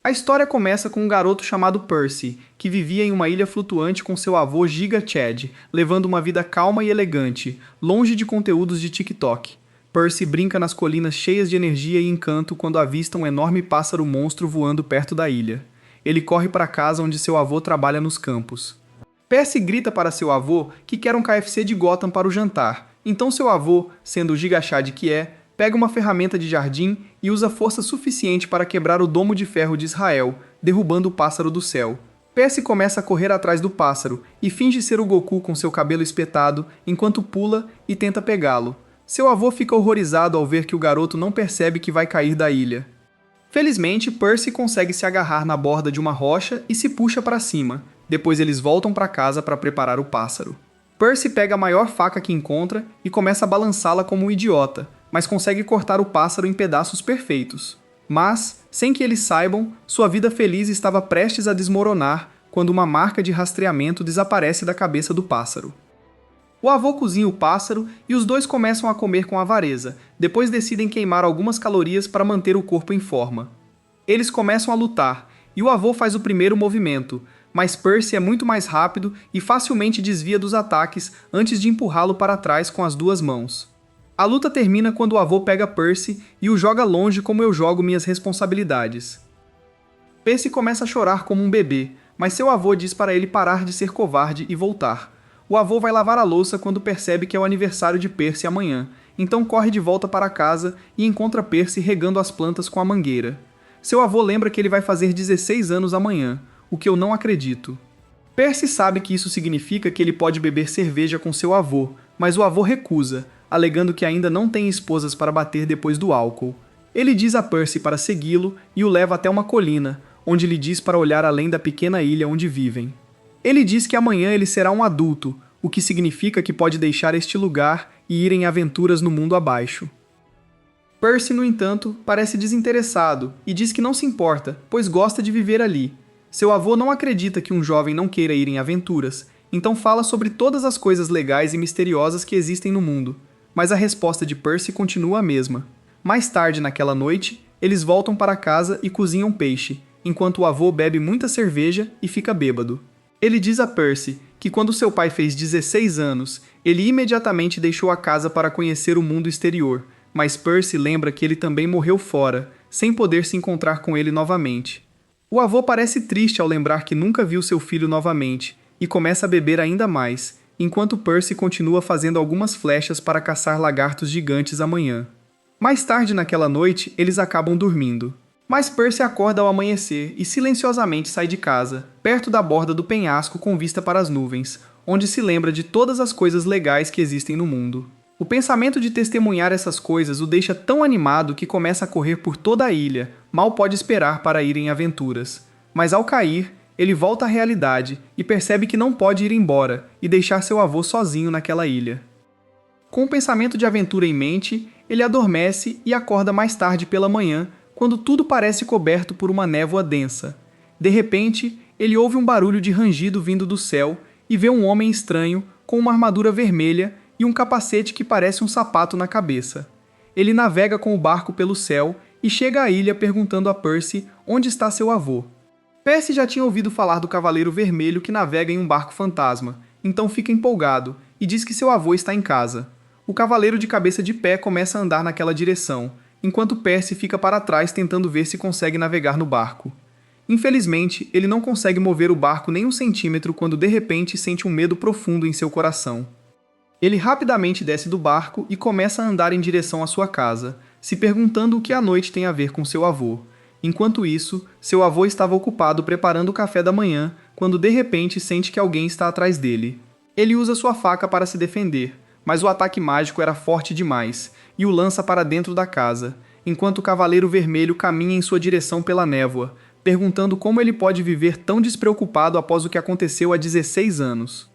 A história começa com um garoto chamado Percy, que vivia em uma ilha flutuante com seu avô Giga Chad, levando uma vida calma e elegante, longe de conteúdos de TikTok. Percy brinca nas colinas cheias de energia e encanto quando avista um enorme pássaro monstro voando perto da ilha. Ele corre para casa onde seu avô trabalha nos campos. Percy grita para seu avô que quer um KFC de Gotham para o jantar. Então seu avô, sendo o Giga Chad que é, pega uma ferramenta de jardim e usa força suficiente para quebrar o domo de ferro de Israel, derrubando o pássaro do céu. Percy começa a correr atrás do pássaro e finge ser o Goku com seu cabelo espetado enquanto pula e tenta pegá-lo. Seu avô fica horrorizado ao ver que o garoto não percebe que vai cair da ilha. Felizmente, Percy consegue se agarrar na borda de uma rocha e se puxa para cima. Depois eles voltam para casa para preparar o pássaro. Percy pega a maior faca que encontra e começa a balançá-la como um idiota, mas consegue cortar o pássaro em pedaços perfeitos. Mas, sem que eles saibam, sua vida feliz estava prestes a desmoronar quando uma marca de rastreamento desaparece da cabeça do pássaro. O avô cozinha o pássaro e os dois começam a comer com avareza, depois decidem queimar algumas calorias para manter o corpo em forma. Eles começam a lutar, e o avô faz o primeiro movimento, mas Percy é muito mais rápido e facilmente desvia dos ataques antes de empurrá-lo para trás com as duas mãos. A luta termina quando o avô pega Percy e o joga longe como eu jogo minhas responsabilidades. Percy começa a chorar como um bebê, mas seu avô diz para ele parar de ser covarde e voltar. O avô vai lavar a louça quando percebe que é o aniversário de Percy amanhã, então corre de volta para casa e encontra Percy regando as plantas com a mangueira. Seu avô lembra que ele vai fazer 16 anos amanhã, o que eu não acredito. Percy sabe que isso significa que ele pode beber cerveja com seu avô, mas o avô recusa, alegando que ainda não tem esposas para bater depois do álcool. Ele diz a Percy para segui-lo e o leva até uma colina, onde lhe diz para olhar além da pequena ilha onde vivem. Ele diz que amanhã ele será um adulto, o que significa que pode deixar este lugar e ir em aventuras no mundo abaixo. Percy, no entanto, parece desinteressado e diz que não se importa, pois gosta de viver ali. Seu avô não acredita que um jovem não queira ir em aventuras, então fala sobre todas as coisas legais e misteriosas que existem no mundo. Mas a resposta de Percy continua a mesma. Mais tarde naquela noite, eles voltam para casa e cozinham peixe, enquanto o avô bebe muita cerveja e fica bêbado. Ele diz a Percy que quando seu pai fez 16 anos, ele imediatamente deixou a casa para conhecer o mundo exterior, mas Percy lembra que ele também morreu fora, sem poder se encontrar com ele novamente. O avô parece triste ao lembrar que nunca viu seu filho novamente, e começa a beber ainda mais, enquanto Percy continua fazendo algumas flechas para caçar lagartos gigantes amanhã. Mais tarde naquela noite, eles acabam dormindo. Mas Percy acorda ao amanhecer e silenciosamente sai de casa, perto da borda do penhasco com vista para as nuvens, onde se lembra de todas as coisas legais que existem no mundo. O pensamento de testemunhar essas coisas o deixa tão animado que começa a correr por toda a ilha, mal pode esperar para ir em aventuras. Mas ao cair, ele volta à realidade e percebe que não pode ir embora e deixar seu avô sozinho naquela ilha. Com o pensamento de aventura em mente, ele adormece e acorda mais tarde pela manhã, quando tudo parece coberto por uma névoa densa. De repente, ele ouve um barulho de rangido vindo do céu e vê um homem estranho com uma armadura vermelha e um capacete que parece um sapato na cabeça. Ele navega com o barco pelo céu e chega à ilha perguntando a Percy onde está seu avô. Percy já tinha ouvido falar do Cavaleiro Vermelho que navega em um barco fantasma, então fica empolgado e diz que seu avô está em casa. O cavaleiro de cabeça de pé começa a andar naquela direção, enquanto Percy fica para trás tentando ver se consegue navegar no barco. Infelizmente, ele não consegue mover o barco nem um centímetro quando de repente sente um medo profundo em seu coração. Ele rapidamente desce do barco e começa a andar em direção à sua casa, se perguntando o que a noite tem a ver com seu avô. Enquanto isso, seu avô estava ocupado preparando o café da manhã, quando de repente sente que alguém está atrás dele. Ele usa sua faca para se defender, mas o ataque mágico era forte demais, e o lança para dentro da casa, enquanto o Cavaleiro Vermelho caminha em sua direção pela névoa, perguntando como ele pode viver tão despreocupado após o que aconteceu há 16 anos.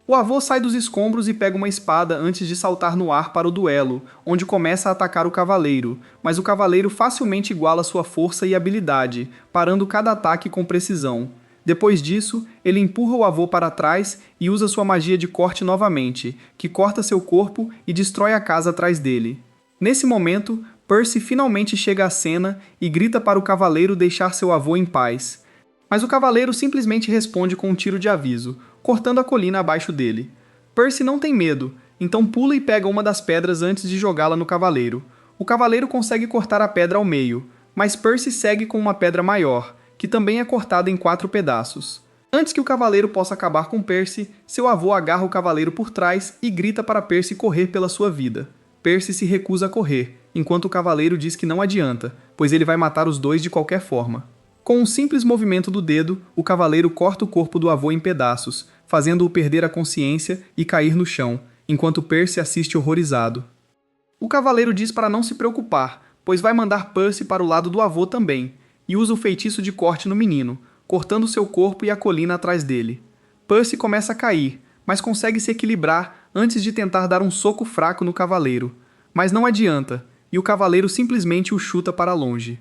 O avô sai dos escombros e pega uma espada antes de saltar no ar para o duelo, onde começa a atacar o cavaleiro, mas o cavaleiro facilmente iguala sua força e habilidade, parando cada ataque com precisão. Depois disso, ele empurra o avô para trás e usa sua magia de corte novamente, que corta seu corpo e destrói a casa atrás dele. Nesse momento, Percy finalmente chega à cena e grita para o cavaleiro deixar seu avô em paz. Mas o cavaleiro simplesmente responde com um tiro de aviso, cortando a colina abaixo dele. Percy não tem medo, então pula e pega uma das pedras antes de jogá-la no cavaleiro. O cavaleiro consegue cortar a pedra ao meio, mas Percy segue com uma pedra maior, que também é cortada em 4 pedaços. Antes que o cavaleiro possa acabar com Percy, seu avô agarra o cavaleiro por trás e grita para Percy correr pela sua vida. Percy se recusa a correr, enquanto o cavaleiro diz que não adianta, pois ele vai matar os dois de qualquer forma. Com um simples movimento do dedo, o cavaleiro corta o corpo do avô em pedaços, fazendo-o perder a consciência e cair no chão, enquanto Percy assiste horrorizado. O cavaleiro diz para não se preocupar, pois vai mandar Percy para o lado do avô também, e usa o feitiço de corte no menino, cortando seu corpo e a colina atrás dele. Percy começa a cair, mas consegue se equilibrar antes de tentar dar um soco fraco no cavaleiro. Mas não adianta, e o cavaleiro simplesmente o chuta para longe.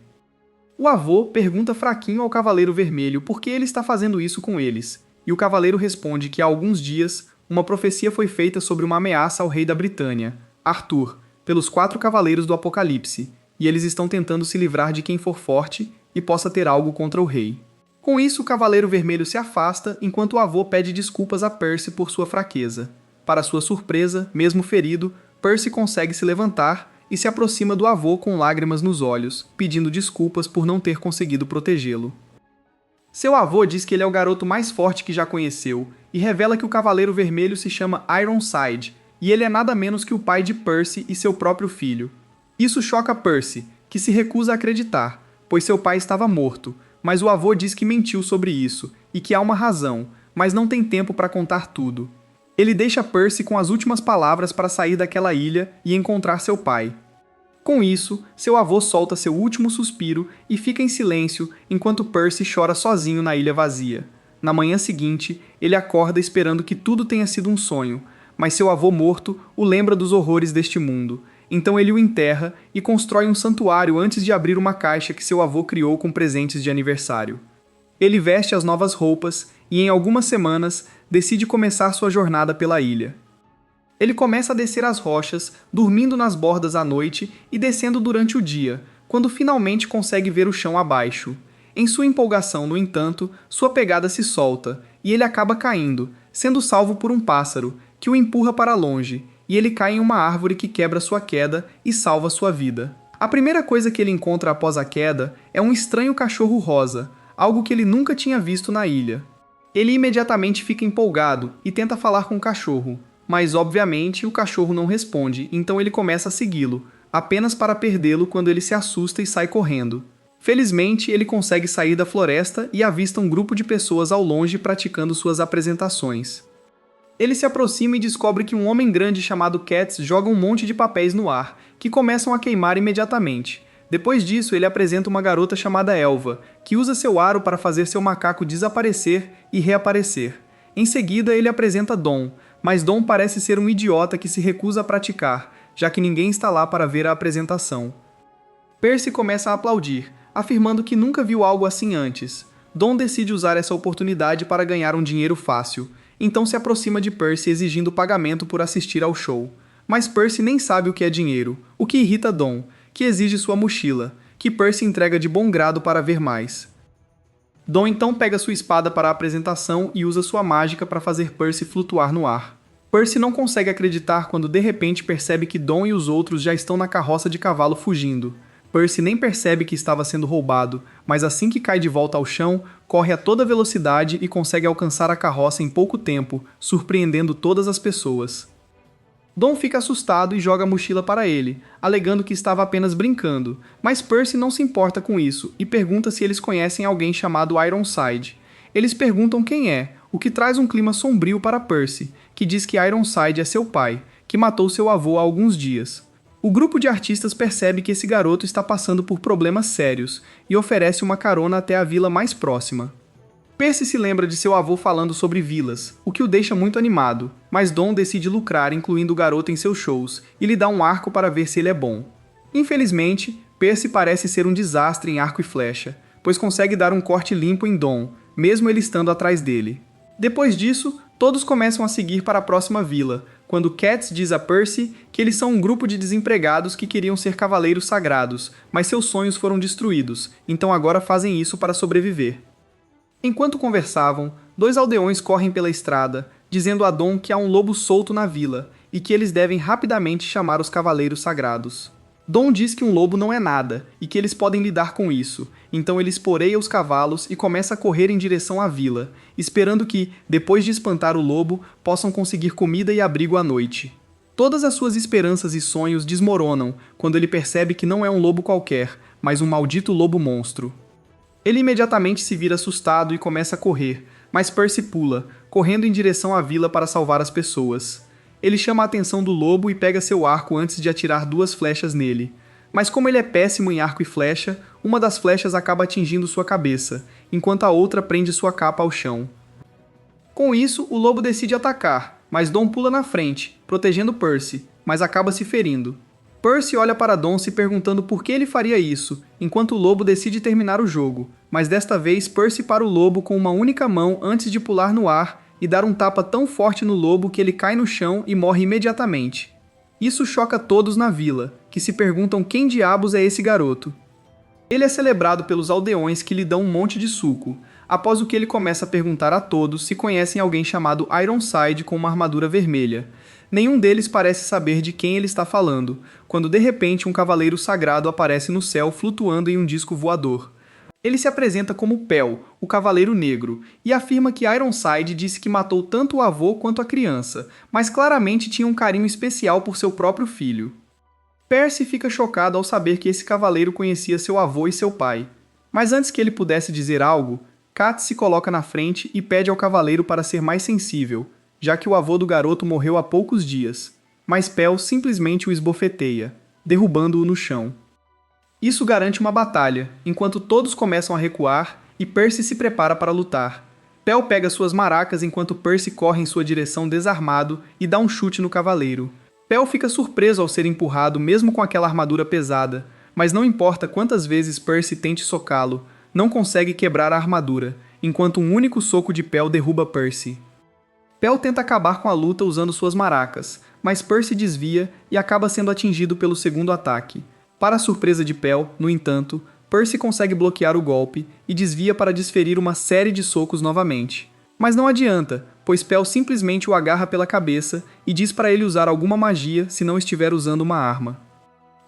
O avô pergunta fraquinho ao Cavaleiro Vermelho por que ele está fazendo isso com eles, e o cavaleiro responde que há alguns dias uma profecia foi feita sobre uma ameaça ao rei da Britânia, Arthur, pelos 4 cavaleiros do Apocalipse, e eles estão tentando se livrar de quem for forte e possa ter algo contra o rei. Com isso, o Cavaleiro Vermelho se afasta enquanto o avô pede desculpas a Percy por sua fraqueza. Para sua surpresa, mesmo ferido, Percy consegue se levantar e se aproxima do avô com lágrimas nos olhos, pedindo desculpas por não ter conseguido protegê-lo. Seu avô diz que ele é o garoto mais forte que já conheceu e revela que o Cavaleiro Vermelho se chama Ironside, e ele é nada menos que o pai de Percy e seu próprio filho. Isso choca Percy, que se recusa a acreditar, pois seu pai estava morto, mas o avô diz que mentiu sobre isso e que há uma razão, mas não tem tempo para contar tudo. Ele deixa Percy com as últimas palavras para sair daquela ilha e encontrar seu pai. Com isso, seu avô solta seu último suspiro e fica em silêncio enquanto Percy chora sozinho na ilha vazia. Na manhã seguinte, ele acorda esperando que tudo tenha sido um sonho, mas seu avô morto o lembra dos horrores deste mundo. Então ele o enterra e constrói um santuário antes de abrir uma caixa que seu avô criou com presentes de aniversário. Ele veste as novas roupas e, em algumas semanas, decide começar sua jornada pela ilha. Ele começa a descer as rochas, dormindo nas bordas à noite e descendo durante o dia, quando finalmente consegue ver o chão abaixo. Em sua empolgação, no entanto, sua pegada se solta e ele acaba caindo, sendo salvo por um pássaro, que o empurra para longe, e ele cai em uma árvore que quebra sua queda e salva sua vida. A primeira coisa que ele encontra após a queda é um estranho cachorro rosa, algo que ele nunca tinha visto na ilha. Ele imediatamente fica empolgado e tenta falar com o cachorro, mas obviamente o cachorro não responde, então ele começa a segui-lo, apenas para perdê-lo quando ele se assusta e sai correndo. Felizmente, ele consegue sair da floresta e avista um grupo de pessoas ao longe praticando suas apresentações. Ele se aproxima e descobre que um homem grande chamado Cats joga um monte de papéis no ar, que começam a queimar imediatamente. Depois disso, ele apresenta uma garota chamada Elva, que usa seu aro para fazer seu macaco desaparecer e reaparecer. Em seguida, ele apresenta Dom, mas Dom parece ser um idiota que se recusa a praticar, já que ninguém está lá para ver a apresentação. Percy começa a aplaudir, afirmando que nunca viu algo assim antes. Dom decide usar essa oportunidade para ganhar um dinheiro fácil, então se aproxima de Percy exigindo pagamento por assistir ao show. Mas Percy nem sabe o que é dinheiro, o que irrita Dom, que exige sua mochila, que Percy entrega de bom grado para ver mais. Dom então pega sua espada para a apresentação e usa sua mágica para fazer Percy flutuar no ar. Percy não consegue acreditar quando de repente percebe que Dom e os outros já estão na carroça de cavalo fugindo. Percy nem percebe que estava sendo roubado, mas assim que cai de volta ao chão, corre a toda velocidade e consegue alcançar a carroça em pouco tempo, surpreendendo todas as pessoas. Dom fica assustado e joga a mochila para ele, alegando que estava apenas brincando, mas Percy não se importa com isso e pergunta se eles conhecem alguém chamado Ironside. Eles perguntam quem é, o que traz um clima sombrio para Percy, que diz que Ironside é seu pai, que matou seu avô há alguns dias. O grupo de artistas percebe que esse garoto está passando por problemas sérios e oferece uma carona até a vila mais próxima. Percy se lembra de seu avô falando sobre vilas, o que o deixa muito animado, mas Dom decide lucrar incluindo o garoto em seus shows e lhe dá um arco para ver se ele é bom. Infelizmente, Percy parece ser um desastre em arco e flecha, pois consegue dar um corte limpo em Dom, mesmo ele estando atrás dele. Depois disso, todos começam a seguir para a próxima vila, quando Katz diz a Percy que eles são um grupo de desempregados que queriam ser cavaleiros sagrados, mas seus sonhos foram destruídos, então agora fazem isso para sobreviver. Enquanto conversavam, 2 aldeões correm pela estrada, dizendo a Dom que há um lobo solto na vila e que eles devem rapidamente chamar os cavaleiros sagrados. Dom diz que um lobo não é nada e que eles podem lidar com isso, então ele esporeia os cavalos e começa a correr em direção à vila, esperando que, depois de espantar o lobo, possam conseguir comida e abrigo à noite. Todas as suas esperanças e sonhos desmoronam quando ele percebe que não é um lobo qualquer, mas um maldito lobo monstro. Ele imediatamente se vira assustado e começa a correr, mas Percy pula, correndo em direção à vila para salvar as pessoas. Ele chama a atenção do lobo e pega seu arco antes de atirar 2 flechas nele. Mas como ele é péssimo em arco e flecha, uma das flechas acaba atingindo sua cabeça, enquanto a outra prende sua capa ao chão. Com isso, o lobo decide atacar, mas Dom pula na frente, protegendo Percy, mas acaba se ferindo. Percy olha para Dom se perguntando por que ele faria isso, enquanto o lobo decide terminar o jogo, mas desta vez Percy para o lobo com uma única mão antes de pular no ar e dar um tapa tão forte no lobo que ele cai no chão e morre imediatamente. Isso choca todos na vila, que se perguntam quem diabos é esse garoto. Ele é celebrado pelos aldeões que lhe dão um monte de suco, após o que ele começa a perguntar a todos se conhecem alguém chamado Ironside com uma armadura vermelha. Nenhum deles parece saber de quem ele está falando, quando de repente um cavaleiro sagrado aparece no céu flutuando em um disco voador. Ele se apresenta como Pel, o Cavaleiro Negro, e afirma que Ironside disse que matou tanto o avô quanto a criança, mas claramente tinha um carinho especial por seu próprio filho. Percy fica chocado ao saber que esse cavaleiro conhecia seu avô e seu pai. Mas antes que ele pudesse dizer algo, Katz se coloca na frente e pede ao cavaleiro para ser mais sensível, já que o avô do garoto morreu há poucos dias. Mas Pel simplesmente o esbofeteia, derrubando-o no chão. Isso garante uma batalha, enquanto todos começam a recuar e Percy se prepara para lutar. Pel pega suas maracas enquanto Percy corre em sua direção desarmado e dá um chute no cavaleiro. Pel fica surpreso ao ser empurrado mesmo com aquela armadura pesada, mas não importa quantas vezes Percy tente socá-lo, não consegue quebrar a armadura, enquanto um único soco de Pel derruba Percy. Pel tenta acabar com a luta usando suas maracas, mas Percy desvia e acaba sendo atingido pelo segundo ataque. Para a surpresa de Pel, no entanto, Percy consegue bloquear o golpe e desvia para desferir uma série de socos novamente. Mas não adianta, pois Pel simplesmente o agarra pela cabeça e diz para ele usar alguma magia se não estiver usando uma arma.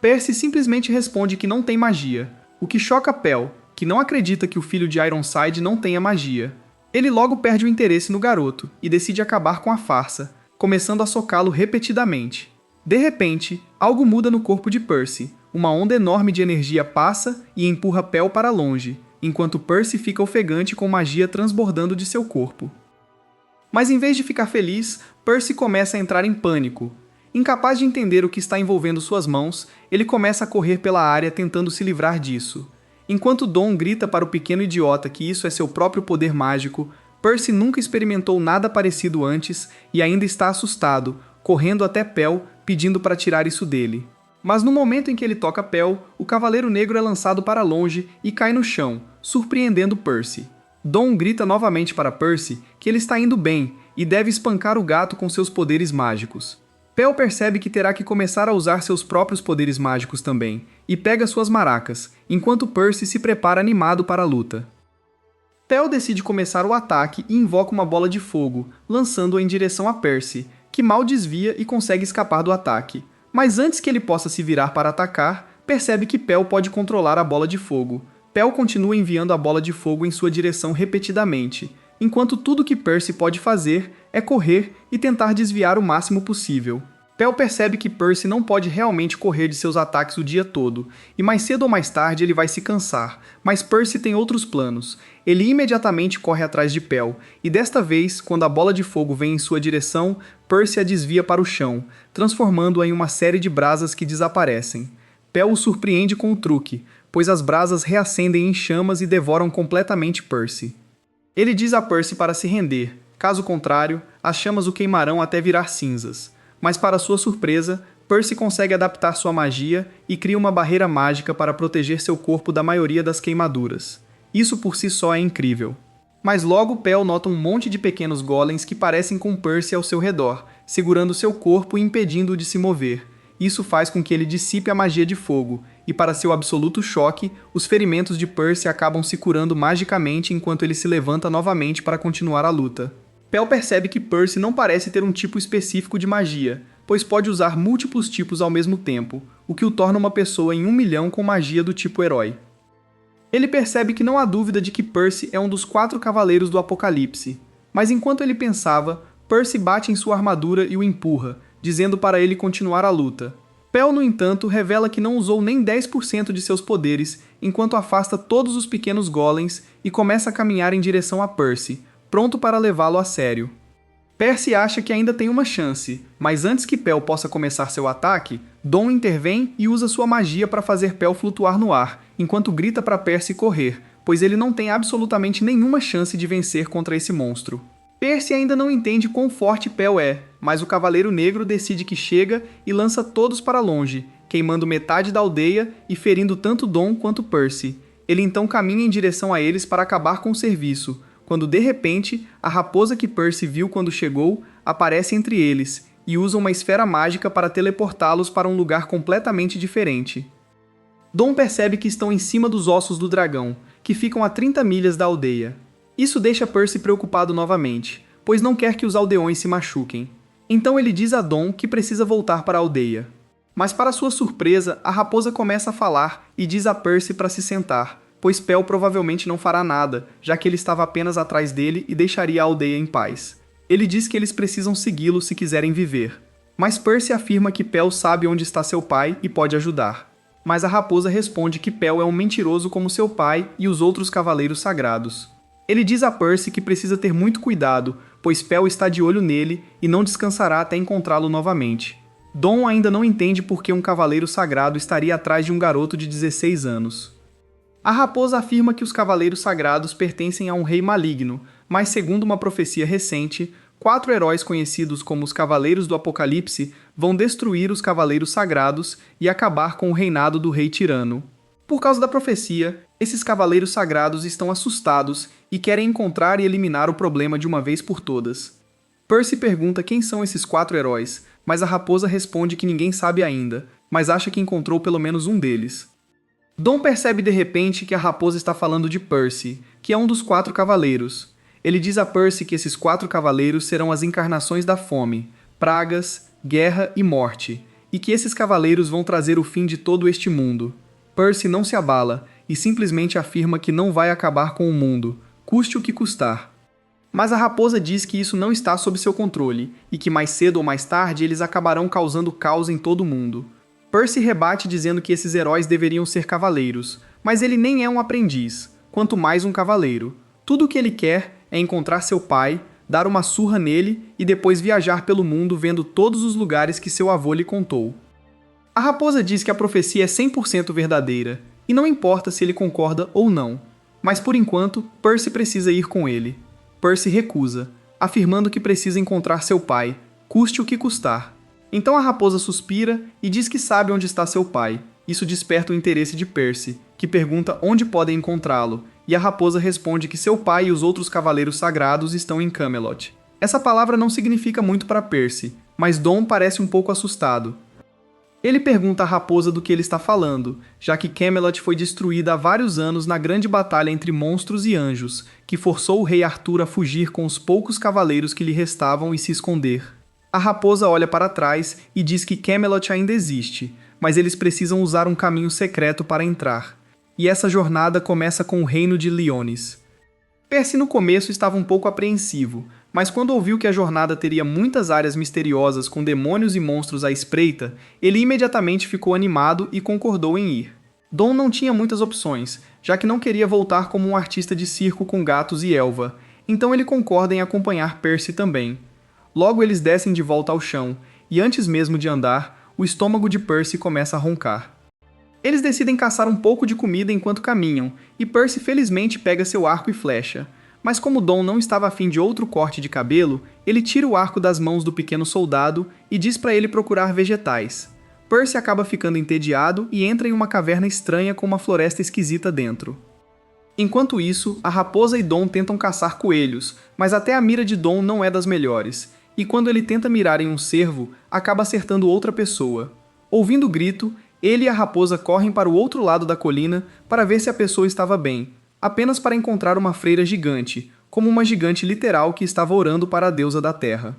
Percy simplesmente responde que não tem magia, o que choca Pel, que não acredita que o filho de Ironside não tenha magia. Ele logo perde o interesse no garoto e decide acabar com a farsa, começando a socá-lo repetidamente. De repente, algo muda no corpo de Percy. Uma onda enorme de energia passa e empurra Pel para longe, enquanto Percy fica ofegante com magia transbordando de seu corpo. Mas em vez de ficar feliz, Percy começa a entrar em pânico. Incapaz de entender o que está envolvendo suas mãos, ele começa a correr pela área tentando se livrar disso. Enquanto Dom grita para o pequeno idiota que isso é seu próprio poder mágico, Percy nunca experimentou nada parecido antes e ainda está assustado, correndo até Pel pedindo para tirar isso dele. Mas no momento em que ele toca Pel, o Cavaleiro Negro é lançado para longe e cai no chão, surpreendendo Percy. Dom grita novamente para Percy que ele está indo bem e deve espancar o gato com seus poderes mágicos. Pel percebe que terá que começar a usar seus próprios poderes mágicos também, e pega suas maracas, enquanto Percy se prepara animado para a luta. Pel decide começar o ataque e invoca uma bola de fogo, lançando-a em direção a Percy, que mal desvia e consegue escapar do ataque. Mas antes que ele possa se virar para atacar, percebe que Pel pode controlar a bola de fogo. Pel continua enviando a bola de fogo em sua direção repetidamente, enquanto tudo que Percy pode fazer é correr e tentar desviar o máximo possível. Pel percebe que Percy não pode realmente correr de seus ataques o dia todo, e mais cedo ou mais tarde ele vai se cansar, mas Percy tem outros planos. Ele imediatamente corre atrás de Pel, e desta vez, quando a bola de fogo vem em sua direção, Percy a desvia para o chão, transformando-a em uma série de brasas que desaparecem. Pel o surpreende com o truque, pois as brasas reacendem em chamas e devoram completamente Percy. Ele diz a Percy para se render, caso contrário, as chamas o queimarão até virar cinzas. Mas para sua surpresa, Percy consegue adaptar sua magia e cria uma barreira mágica para proteger seu corpo da maioria das queimaduras. Isso por si só é incrível. Mas logo Pel nota um monte de pequenos golems que parecem com Percy ao seu redor, segurando seu corpo e impedindo-o de se mover. Isso faz com que ele dissipe a magia de fogo, e para seu absoluto choque, os ferimentos de Percy acabam se curando magicamente enquanto ele se levanta novamente para continuar a luta. Pel percebe que Percy não parece ter um tipo específico de magia, pois pode usar múltiplos tipos ao mesmo tempo, o que o torna uma pessoa em 1 milhão com magia do tipo herói. Ele percebe que não há dúvida de que Percy é um dos 4 cavaleiros do Apocalipse, mas enquanto ele pensava, Percy bate em sua armadura e o empurra, dizendo para ele continuar a luta. Pel, no entanto, revela que não usou nem 10% de seus poderes, enquanto afasta todos os pequenos golems e começa a caminhar em direção a Percy, pronto para levá-lo a sério. Percy acha que ainda tem uma chance, mas antes que Pel possa começar seu ataque, Dom intervém e usa sua magia para fazer Pel flutuar no ar, enquanto grita para Percy correr, pois ele não tem absolutamente nenhuma chance de vencer contra esse monstro. Percy ainda não entende quão forte Pel é, mas o Cavaleiro Negro decide que chega e lança todos para longe, queimando metade da aldeia e ferindo tanto Dom quanto Percy. Ele então caminha em direção a eles para acabar com o serviço, quando de repente, a raposa que Percy viu quando chegou aparece entre eles e usa uma esfera mágica para teleportá-los para um lugar completamente diferente. Dom percebe que estão em cima dos ossos do dragão, que ficam a 30 milhas da aldeia. Isso deixa Percy preocupado novamente, pois não quer que os aldeões se machuquem. Então ele diz a Dom que precisa voltar para a aldeia. Mas para sua surpresa, a raposa começa a falar e diz a Percy para se sentar, pois Pel provavelmente não fará nada, já que ele estava apenas atrás dele e deixaria a aldeia em paz. Ele diz que eles precisam segui-lo se quiserem viver. Mas Percy afirma que Pel sabe onde está seu pai e pode ajudar. Mas a raposa responde que Pel é um mentiroso como seu pai e os outros cavaleiros sagrados. Ele diz a Percy que precisa ter muito cuidado, pois Pel está de olho nele e não descansará até encontrá-lo novamente. Dom ainda não entende por que um cavaleiro sagrado estaria atrás de um garoto de 16 anos. A raposa afirma que os cavaleiros sagrados pertencem a um rei maligno, mas segundo uma profecia recente, 4 heróis conhecidos como os Cavaleiros do Apocalipse vão destruir os cavaleiros sagrados e acabar com o reinado do rei tirano. Por causa da profecia, esses cavaleiros sagrados estão assustados e querem encontrar e eliminar o problema de uma vez por todas. Percy pergunta quem são esses 4 heróis, mas a raposa responde que ninguém sabe ainda, mas acha que encontrou pelo menos um deles. Dom percebe de repente que a raposa está falando de Percy, que é um dos 4 cavaleiros. Ele diz a Percy que esses 4 cavaleiros serão as encarnações da fome, pragas, guerra e morte, e que esses cavaleiros vão trazer o fim de todo este mundo. Percy não se abala e simplesmente afirma que não vai acabar com o mundo, custe o que custar. Mas a raposa diz que isso não está sob seu controle e que mais cedo ou mais tarde eles acabarão causando caos em todo o mundo. Percy rebate dizendo que esses heróis deveriam ser cavaleiros, mas ele nem é um aprendiz, quanto mais um cavaleiro. Tudo o que ele quer é encontrar seu pai, dar uma surra nele e depois viajar pelo mundo vendo todos os lugares que seu avô lhe contou. A raposa diz que a profecia é 100% verdadeira, e não importa se ele concorda ou não. Mas por enquanto, Percy precisa ir com ele. Percy recusa, afirmando que precisa encontrar seu pai, custe o que custar. Então a raposa suspira e diz que sabe onde está seu pai. Isso desperta o interesse de Percy, que pergunta onde podem encontrá-lo, e a raposa responde que seu pai e os outros cavaleiros sagrados estão em Camelot. Essa palavra não significa muito para Percy, mas Dom parece um pouco assustado. Ele pergunta à raposa do que ele está falando, já que Camelot foi destruída há vários anos na grande batalha entre monstros e anjos, que forçou o rei Arthur a fugir com os poucos cavaleiros que lhe restavam e se esconder. A raposa olha para trás e diz que Camelot ainda existe, mas eles precisam usar um caminho secreto para entrar. E essa jornada começa com o reino de Liones. Percy no começo estava um pouco apreensivo, mas quando ouviu que a jornada teria muitas áreas misteriosas com demônios e monstros à espreita, ele imediatamente ficou animado e concordou em ir. Dom não tinha muitas opções, já que não queria voltar como um artista de circo com gatos e elva, então ele concorda em acompanhar Percy também. Logo eles descem de volta ao chão, e antes mesmo de andar, o estômago de Percy começa a roncar. Eles decidem caçar um pouco de comida enquanto caminham, e Percy felizmente pega seu arco e flecha. Mas como Dom não estava afim de outro corte de cabelo, ele tira o arco das mãos do pequeno soldado e diz para ele procurar vegetais. Percy acaba ficando entediado e entra em uma caverna estranha com uma floresta esquisita dentro. Enquanto isso, a raposa e Dom tentam caçar coelhos, mas até a mira de Dom não é das melhores, e quando ele tenta mirar em um cervo, acaba acertando outra pessoa. Ouvindo o grito, ele e a raposa correm para o outro lado da colina para ver se a pessoa estava bem, apenas para encontrar uma freira gigante, como uma gigante literal que estava orando para a deusa da terra.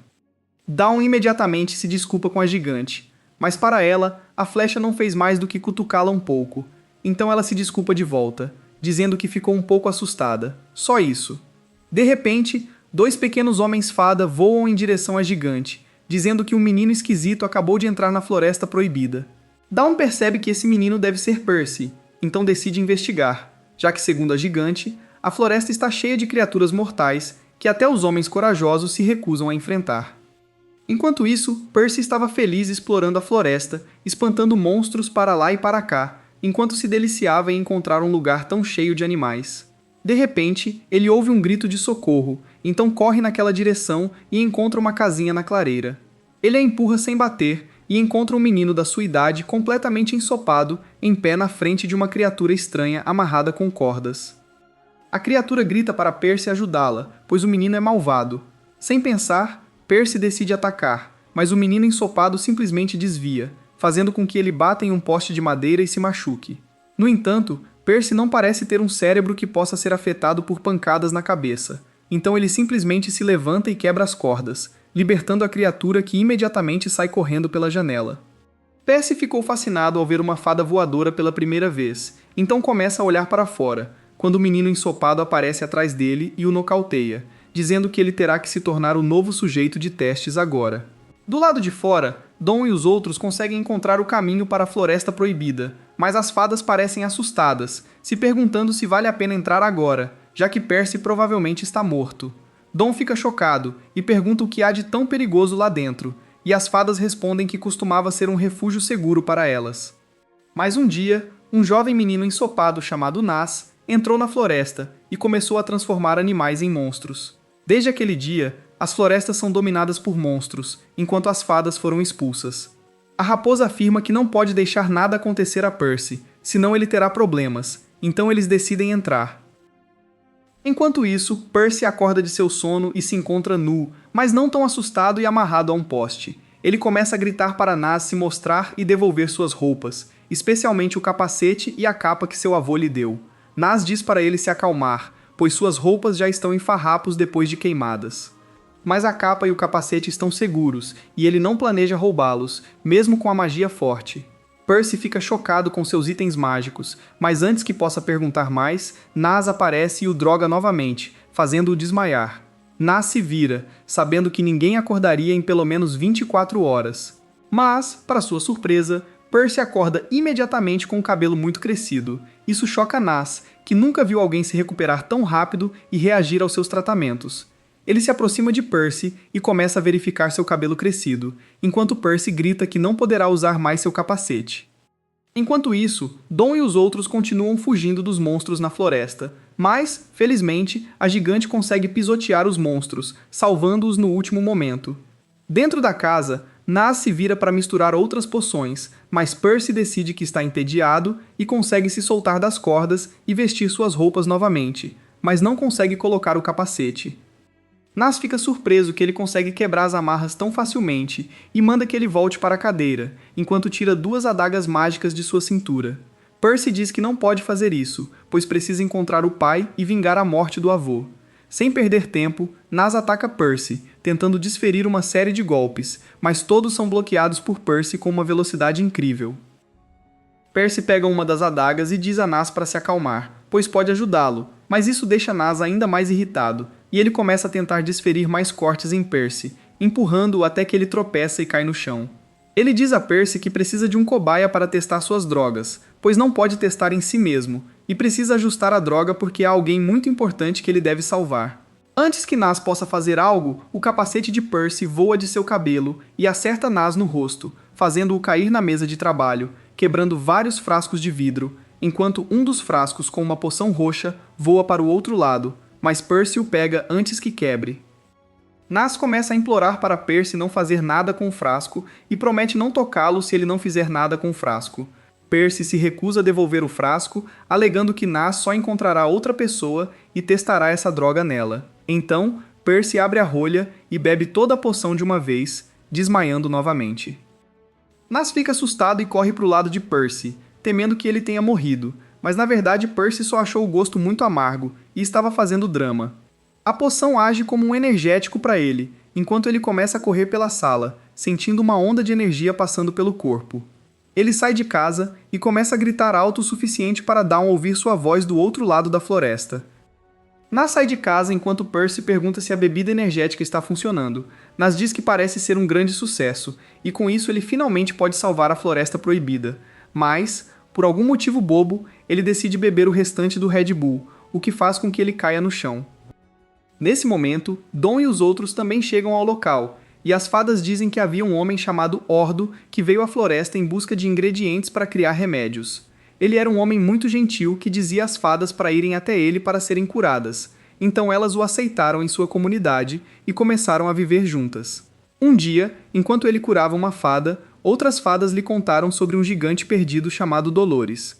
Dawn imediatamente se desculpa com a gigante, mas para ela, a flecha não fez mais do que cutucá-la um pouco, então ela se desculpa de volta, dizendo que ficou um pouco assustada. Só isso. De repente, 2 pequenos homens-fada voam em direção à gigante, dizendo que um menino esquisito acabou de entrar na Floresta Proibida. Dawn percebe que esse menino deve ser Percy, então decide investigar, já que, segundo a gigante, a floresta está cheia de criaturas mortais que até os homens corajosos se recusam a enfrentar. Enquanto isso, Percy estava feliz explorando a floresta, espantando monstros para lá e para cá, enquanto se deliciava em encontrar um lugar tão cheio de animais. De repente, ele ouve um grito de socorro, então corre naquela direção e encontra uma casinha na clareira. Ele a empurra sem bater e encontra um menino da sua idade completamente ensopado, em pé na frente de uma criatura estranha amarrada com cordas. A criatura grita para Percy ajudá-la, pois o menino é malvado. Sem pensar, Percy decide atacar, mas o menino ensopado simplesmente desvia, fazendo com que ele bata em um poste de madeira e se machuque. No entanto, Percy não parece ter um cérebro que possa ser afetado por pancadas na cabeça, então ele simplesmente se levanta e quebra as cordas, libertando a criatura que imediatamente sai correndo pela janela. Percy ficou fascinado ao ver uma fada voadora pela primeira vez, então começa a olhar para fora, quando o menino ensopado aparece atrás dele e o nocauteia, dizendo que ele terá que se tornar o novo sujeito de testes agora. Do lado de fora, Dawn e os outros conseguem encontrar o caminho para a Floresta Proibida, mas as fadas parecem assustadas, se perguntando se vale a pena entrar agora, já que Percy provavelmente está morto. Dawn fica chocado e pergunta o que há de tão perigoso lá dentro, e as fadas respondem que costumava ser um refúgio seguro para elas. Mas um dia, um jovem menino ensopado chamado Nas entrou na floresta e começou a transformar animais em monstros. Desde aquele dia, as florestas são dominadas por monstros, enquanto as fadas foram expulsas. A raposa afirma que não pode deixar nada acontecer a Percy, senão ele terá problemas, então eles decidem entrar. Enquanto isso, Percy acorda de seu sono e se encontra nu, mas não tão assustado e amarrado a um poste. Ele começa a gritar para Nas se mostrar e devolver suas roupas, especialmente o capacete e a capa que seu avô lhe deu. Nas diz para ele se acalmar, pois suas roupas já estão em farrapos depois de queimadas. Mas a capa e o capacete estão seguros, e ele não planeja roubá-los, mesmo com a magia forte. Percy fica chocado com seus itens mágicos, mas antes que possa perguntar mais, Nas aparece e o droga novamente, fazendo-o desmaiar. Nas se vira, sabendo que ninguém acordaria em pelo menos 24 horas. Mas, para sua surpresa, Percy acorda imediatamente com o cabelo muito crescido. Isso choca Nas, que nunca viu alguém se recuperar tão rápido e reagir aos seus tratamentos. Ele se aproxima de Percy e começa a verificar seu cabelo crescido, enquanto Percy grita que não poderá usar mais seu capacete. Enquanto isso, Dawn e os outros continuam fugindo dos monstros na floresta, mas, felizmente, a gigante consegue pisotear os monstros, salvando-os no último momento. Dentro da casa, Nas se vira para misturar outras poções, mas Percy decide que está entediado e consegue se soltar das cordas e vestir suas roupas novamente, mas não consegue colocar o capacete. Nas fica surpreso que ele consegue quebrar as amarras tão facilmente e manda que ele volte para a cadeira, enquanto tira 2 adagas mágicas de sua cintura. Percy diz que não pode fazer isso, pois precisa encontrar o pai e vingar a morte do avô. Sem perder tempo, Nas ataca Percy, tentando desferir uma série de golpes, mas todos são bloqueados por Percy com uma velocidade incrível. Percy pega uma das adagas e diz a Nas para se acalmar, pois pode ajudá-lo, mas isso deixa Nas ainda mais irritado, e ele começa a tentar desferir mais cortes em Percy, empurrando-o até que ele tropeça e cai no chão. Ele diz a Percy que precisa de um cobaia para testar suas drogas, pois não pode testar em si mesmo, e precisa ajustar a droga porque há alguém muito importante que ele deve salvar. Antes que Nas possa fazer algo, o capacete de Percy voa de seu cabelo e acerta Nas no rosto, fazendo-o cair na mesa de trabalho, quebrando vários frascos de vidro, enquanto um dos frascos com uma poção roxa voa para o outro lado, mas Percy o pega antes que quebre. Nas começa a implorar para Percy não fazer nada com o frasco e promete não tocá-lo se ele não fizer nada com o frasco. Percy se recusa a devolver o frasco, alegando que Nas só encontrará outra pessoa e testará essa droga nela. Então, Percy abre a rolha e bebe toda a poção de uma vez, desmaiando novamente. Nas fica assustado e corre para o lado de Percy, temendo que ele tenha morrido, mas na verdade Percy só achou o gosto muito amargo e estava fazendo drama. A poção age como um energético para ele, enquanto ele começa a correr pela sala, sentindo uma onda de energia passando pelo corpo. Ele sai de casa e começa a gritar alto o suficiente para Dawn ouvir sua voz do outro lado da floresta. Nas sai de casa enquanto Percy pergunta se a bebida energética está funcionando. Nas diz que parece ser um grande sucesso, e com isso ele finalmente pode salvar a Floresta Proibida. Mas, por algum motivo bobo, ele decide beber o restante do Red Bull, o que faz com que ele caia no chão. Nesse momento, Dawn e os outros também chegam ao local, e as fadas dizem que havia um homem chamado Ordo que veio à floresta em busca de ingredientes para criar remédios. Ele era um homem muito gentil que dizia às fadas para irem até ele para serem curadas, então elas o aceitaram em sua comunidade e começaram a viver juntas. Um dia, enquanto ele curava uma fada, outras fadas lhe contaram sobre um gigante perdido chamado Dolores.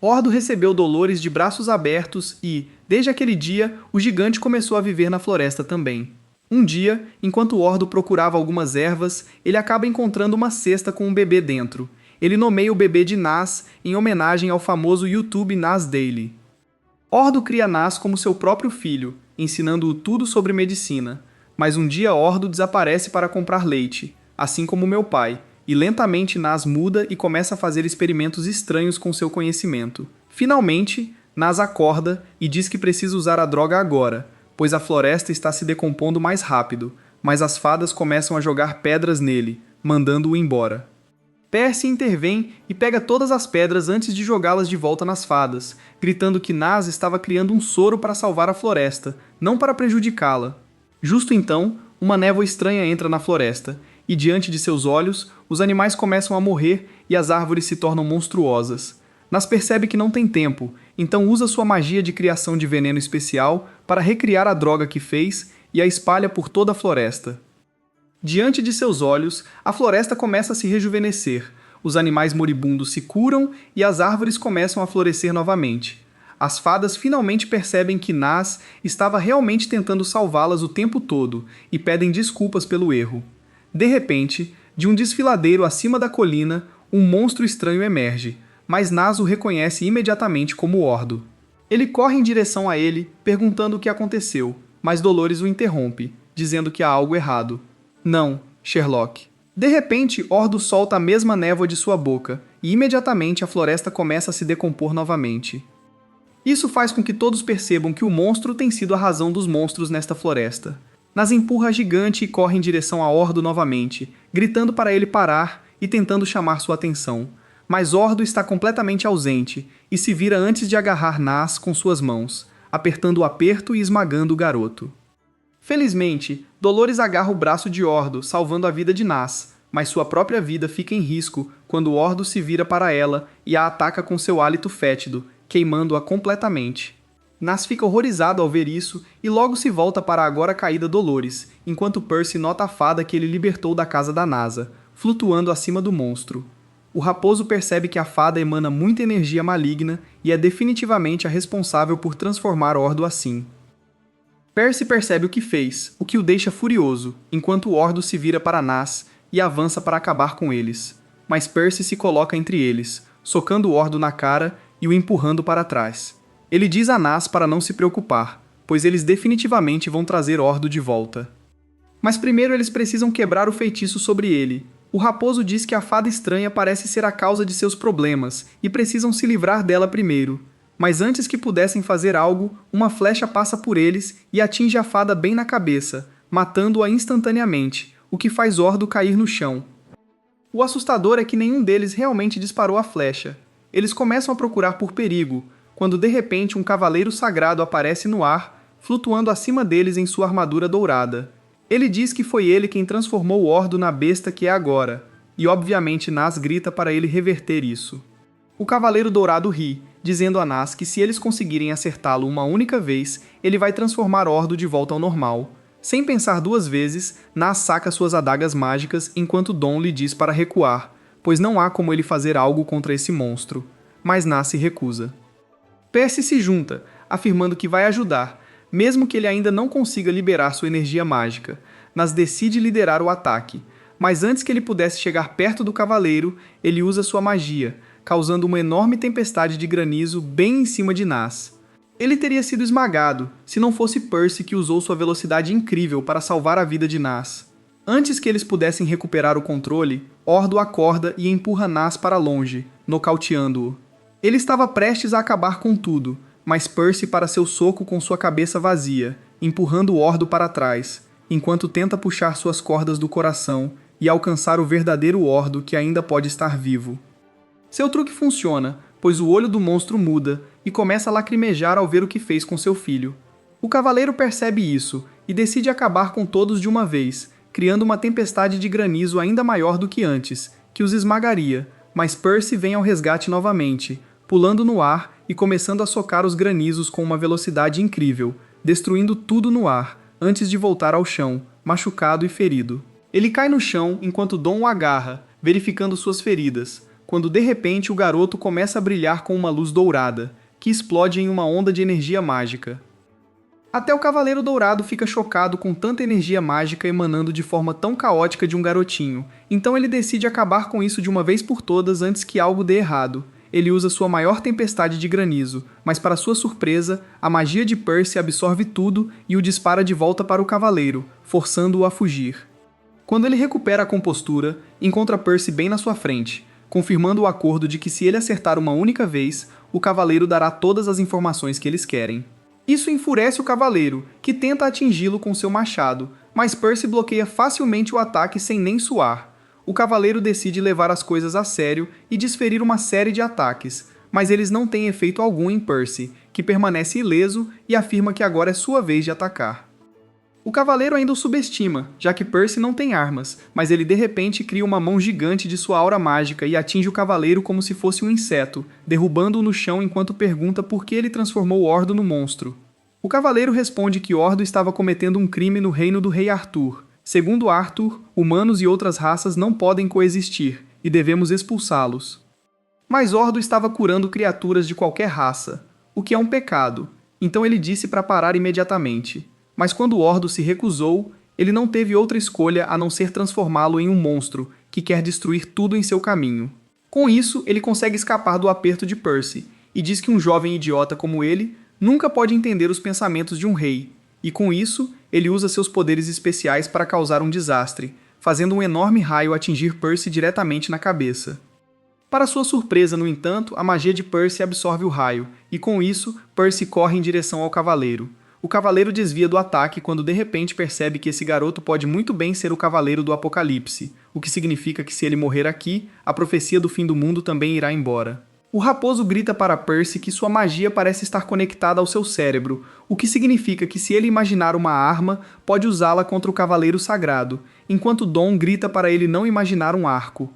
Ordo recebeu Dolores de braços abertos e, desde aquele dia, o gigante começou a viver na floresta também. Um dia, enquanto Ordo procurava algumas ervas, ele acaba encontrando uma cesta com um bebê dentro. Ele nomeia o bebê de Nas em homenagem ao famoso YouTube Nas Daily. Ordo cria Nas como seu próprio filho, ensinando-o tudo sobre medicina. Mas um dia Ordo desaparece para comprar leite, assim como meu pai, e lentamente Nas muda e começa a fazer experimentos estranhos com seu conhecimento. Finalmente, Nas acorda e diz que precisa usar a droga agora, pois a floresta está se decompondo mais rápido, mas as fadas começam a jogar pedras nele, mandando-o embora. Percy intervém e pega todas as pedras antes de jogá-las de volta nas fadas, gritando que Nas estava criando um soro para salvar a floresta, não para prejudicá-la. Justo então, uma névoa estranha entra na floresta, e diante de seus olhos, os animais começam a morrer e as árvores se tornam monstruosas. Nas percebe que não tem tempo, então usa sua magia de criação de veneno especial para recriar a droga que fez e a espalha por toda a floresta. Diante de seus olhos, a floresta começa a se rejuvenescer, os animais moribundos se curam e as árvores começam a florescer novamente. As fadas finalmente percebem que Nas estava realmente tentando salvá-las o tempo todo e pedem desculpas pelo erro. De repente, de um desfiladeiro acima da colina, um monstro estranho emerge, mas Nas o reconhece imediatamente como Ordo. Ele corre em direção a ele, perguntando o que aconteceu, mas Dolores o interrompe, dizendo que há algo errado. Não, Sherlock. De repente, Ordo solta a mesma névoa de sua boca, e imediatamente a floresta começa a se decompor novamente. Isso faz com que todos percebam que o monstro tem sido a razão dos monstros nesta floresta. Nas empurra a gigante e corre em direção a Ordo novamente, gritando para ele parar e tentando chamar sua atenção. Mas Ordo está completamente ausente, e se vira antes de agarrar Nas com suas mãos, apertando o aperto e esmagando o garoto. Felizmente, Dolores agarra o braço de Ordo, salvando a vida de Nas, mas sua própria vida fica em risco quando Ordo se vira para ela e a ataca com seu hálito fétido, queimando-a completamente. Nas fica horrorizado ao ver isso e logo se volta para a agora caída Dolores, enquanto Percy nota a fada que ele libertou da casa da NASA, flutuando acima do monstro. O raposo percebe que a fada emana muita energia maligna e é definitivamente a responsável por transformar Ordo assim. Percy percebe o que fez, o que o deixa furioso, enquanto Ordo se vira para Nas e avança para acabar com eles. Mas Percy se coloca entre eles, socando Ordo na cara e o empurrando para trás. Ele diz a Nas para não se preocupar, pois eles definitivamente vão trazer Ordo de volta. Mas primeiro eles precisam quebrar o feitiço sobre ele. O raposo diz que a fada estranha parece ser a causa de seus problemas e precisam se livrar dela primeiro. Mas antes que pudessem fazer algo, uma flecha passa por eles e atinge a fada bem na cabeça, matando-a instantaneamente, o que faz Ordo cair no chão. O assustador é que nenhum deles realmente disparou a flecha. Eles começam a procurar por perigo, quando de repente um cavaleiro sagrado aparece no ar, flutuando acima deles em sua armadura dourada. Ele diz que foi ele quem transformou Ordo na besta que é agora, e obviamente Nas grita para ele reverter isso. O Cavaleiro Dourado ri, dizendo a Nas que se eles conseguirem acertá-lo uma única vez, ele vai transformar Ordo de volta ao normal. Sem pensar duas vezes, Nas saca suas adagas mágicas enquanto Dawn lhe diz para recuar, pois não há como ele fazer algo contra esse monstro. Mas Nas se recusa. Percy se junta, afirmando que vai ajudar, mesmo que ele ainda não consiga liberar sua energia mágica. Nas decide liderar o ataque, mas antes que ele pudesse chegar perto do cavaleiro, ele usa sua magia, causando uma enorme tempestade de granizo bem em cima de Nas. Ele teria sido esmagado, se não fosse Percy que usou sua velocidade incrível para salvar a vida de Nas. Antes que eles pudessem recuperar o controle, Ordo acorda e empurra Nas para longe, nocauteando-o. Ele estava prestes a acabar com tudo, mas Percy para seu soco com sua cabeça vazia, empurrando Ordo para trás, enquanto tenta puxar suas cordas do coração e alcançar o verdadeiro Ordo que ainda pode estar vivo. Seu truque funciona, pois o olho do monstro muda e começa a lacrimejar ao ver o que fez com seu filho. O cavaleiro percebe isso e decide acabar com todos de uma vez, criando uma tempestade de granizo ainda maior do que antes, que os esmagaria, mas Percy vem ao resgate novamente, pulando no ar e começando a socar os granizos com uma velocidade incrível, destruindo tudo no ar, antes de voltar ao chão, machucado e ferido. Ele cai no chão enquanto Dom o agarra, verificando suas feridas, quando de repente o garoto começa a brilhar com uma luz dourada, que explode em uma onda de energia mágica. Até o Cavaleiro Dourado fica chocado com tanta energia mágica emanando de forma tão caótica de um garotinho, então ele decide acabar com isso de uma vez por todas antes que algo dê errado. Ele usa sua maior tempestade de granizo, mas para sua surpresa, a magia de Percy absorve tudo e o dispara de volta para o cavaleiro, forçando-o a fugir. Quando ele recupera a compostura, encontra Percy bem na sua frente, confirmando o acordo de que se ele acertar uma única vez, o cavaleiro dará todas as informações que eles querem. Isso enfurece o cavaleiro, que tenta atingi-lo com seu machado, mas Percy bloqueia facilmente o ataque sem nem suar. O cavaleiro decide levar as coisas a sério e desferir uma série de ataques, mas eles não têm efeito algum em Percy, que permanece ileso e afirma que agora é sua vez de atacar. O cavaleiro ainda o subestima, já que Percy não tem armas, mas ele de repente cria uma mão gigante de sua aura mágica e atinge o cavaleiro como se fosse um inseto, derrubando-o no chão enquanto pergunta por que ele transformou Ordo no monstro. O cavaleiro responde que Ordo estava cometendo um crime no reino do rei Arthur. Segundo Arthur, humanos e outras raças não podem coexistir, e devemos expulsá-los. Mas Ordo estava curando criaturas de qualquer raça, o que é um pecado, então ele disse para parar imediatamente. Mas quando Ordo se recusou, ele não teve outra escolha a não ser transformá-lo em um monstro, que quer destruir tudo em seu caminho. Com isso, ele consegue escapar do aperto de Percy, e diz que um jovem idiota como ele nunca pode entender os pensamentos de um rei, e com isso, ele usa seus poderes especiais para causar um desastre, fazendo um enorme raio atingir Percy diretamente na cabeça. Para sua surpresa, no entanto, a magia de Percy absorve o raio, e com isso, Percy corre em direção ao cavaleiro. O cavaleiro desvia do ataque quando de repente percebe que esse garoto pode muito bem ser o cavaleiro do Apocalipse, o que significa que se ele morrer aqui, a profecia do fim do mundo também irá embora. O raposo grita para Percy que sua magia parece estar conectada ao seu cérebro, o que significa que se ele imaginar uma arma, pode usá-la contra o cavaleiro sagrado, enquanto Dom grita para ele não imaginar um arco.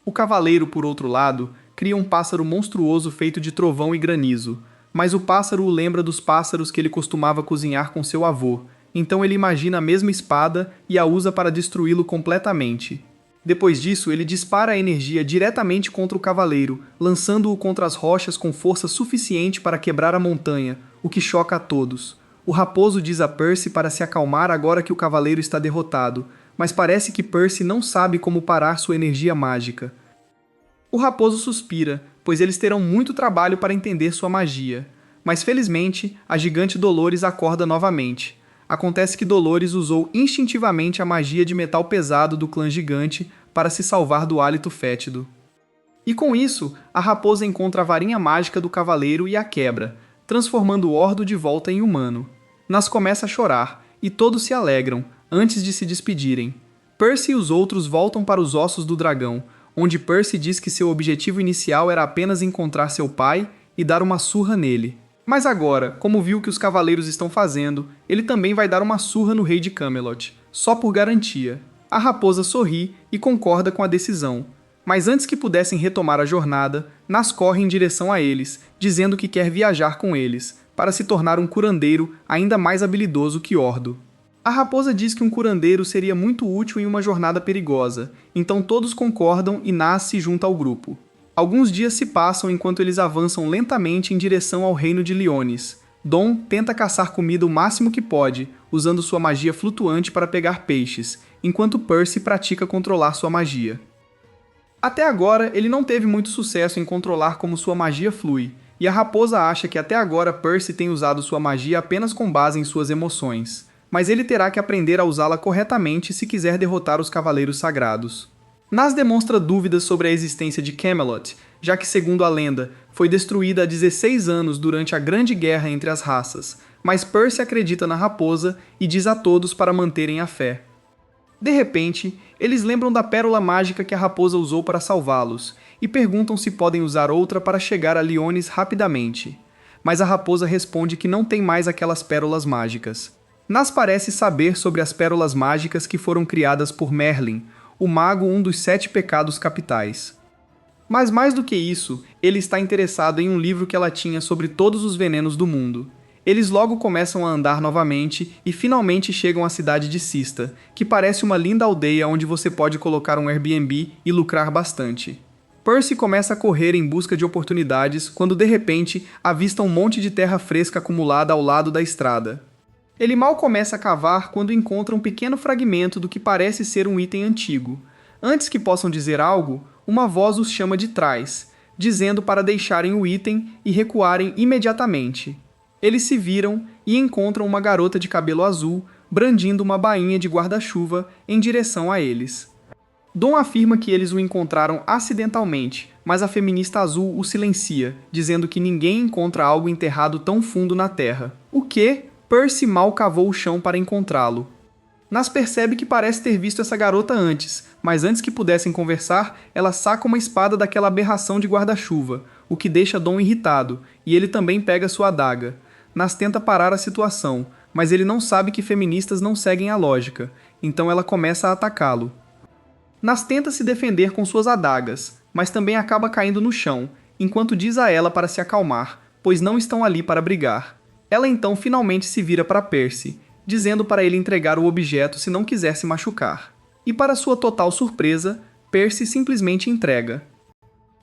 O cavaleiro, por outro lado, cria um pássaro monstruoso feito de trovão e granizo, mas o pássaro o lembra dos pássaros que ele costumava cozinhar com seu avô, então ele imagina a mesma espada e a usa para destruí-lo completamente. Depois disso, ele dispara a energia diretamente contra o cavaleiro, lançando-o contra as rochas com força suficiente para quebrar a montanha, o que choca a todos. O raposo diz a Percy para se acalmar agora que o cavaleiro está derrotado, mas parece que Percy não sabe como parar sua energia mágica. O raposo suspira, pois eles terão muito trabalho para entender sua magia. Mas felizmente, a gigante Dolores acorda novamente. Acontece que Dolores usou instintivamente a magia de metal pesado do clã gigante para se salvar do hálito fétido. E com isso, a raposa encontra a varinha mágica do cavaleiro e a quebra, transformando o Ordo de volta em humano. Nas começa a chorar, e todos se alegram, antes de se despedirem. Percy e os outros voltam para os ossos do dragão, onde Percy diz que seu objetivo inicial era apenas encontrar seu pai e dar uma surra nele. Mas agora, como viu o que os cavaleiros estão fazendo, ele também vai dar uma surra no rei de Camelot, só por garantia. A raposa sorri e concorda com a decisão. Mas antes que pudessem retomar a jornada, Nas corre em direção a eles, dizendo que quer viajar com eles, para se tornar um curandeiro ainda mais habilidoso que Ordo. A raposa diz que um curandeiro seria muito útil em uma jornada perigosa, então todos concordam e Nas se junta ao grupo. Alguns dias se passam enquanto eles avançam lentamente em direção ao reino de Liones. Dom tenta caçar comida o máximo que pode, usando sua magia flutuante para pegar peixes, enquanto Percy pratica controlar sua magia. Até agora, ele não teve muito sucesso em controlar como sua magia flui, e a raposa acha que até agora Percy tem usado sua magia apenas com base em suas emoções, mas ele terá que aprender a usá-la corretamente se quiser derrotar os Cavaleiros Sagrados. Nas demonstra dúvidas sobre a existência de Camelot, já que, segundo a lenda, foi destruída há 16 anos durante a Grande Guerra entre as raças, mas Percy acredita na raposa e diz a todos para manterem a fé. De repente, eles lembram da pérola mágica que a raposa usou para salvá-los, e perguntam se podem usar outra para chegar a Liones rapidamente. Mas a raposa responde que não tem mais aquelas pérolas mágicas. Nas parece saber sobre as pérolas mágicas que foram criadas por Merlin, o mago um dos 7 pecados capitais. Mas mais do que isso, ele está interessado em um livro que ela tinha sobre todos os venenos do mundo. Eles logo começam a andar novamente e finalmente chegam à cidade de Cista, que parece uma linda aldeia onde você pode colocar um Airbnb e lucrar bastante. Percy começa a correr em busca de oportunidades quando de repente avista um monte de terra fresca acumulada ao lado da estrada. Ele mal começa a cavar quando encontra um pequeno fragmento do que parece ser um item antigo. Antes que possam dizer algo, uma voz os chama de trás, dizendo para deixarem o item e recuarem imediatamente. Eles se viram e encontram uma garota de cabelo azul brandindo uma bainha de guarda-chuva em direção a eles. Dom afirma que eles o encontraram acidentalmente, mas a feminista azul o silencia, dizendo que ninguém encontra algo enterrado tão fundo na terra. O que? Percy mal cavou o chão para encontrá-lo. Nas percebe que parece ter visto essa garota antes, mas antes que pudessem conversar, ela saca uma espada daquela aberração de guarda-chuva, o que deixa Dom irritado, e ele também pega sua adaga. Nas tenta parar a situação, mas ele não sabe que feministas não seguem a lógica, então ela começa a atacá-lo. Nas tenta se defender com suas adagas, mas também acaba caindo no chão, enquanto diz a ela para se acalmar, pois não estão ali para brigar. Ela então finalmente se vira para Percy, dizendo para ele entregar o objeto se não quiser se machucar. E para sua total surpresa, Percy simplesmente entrega.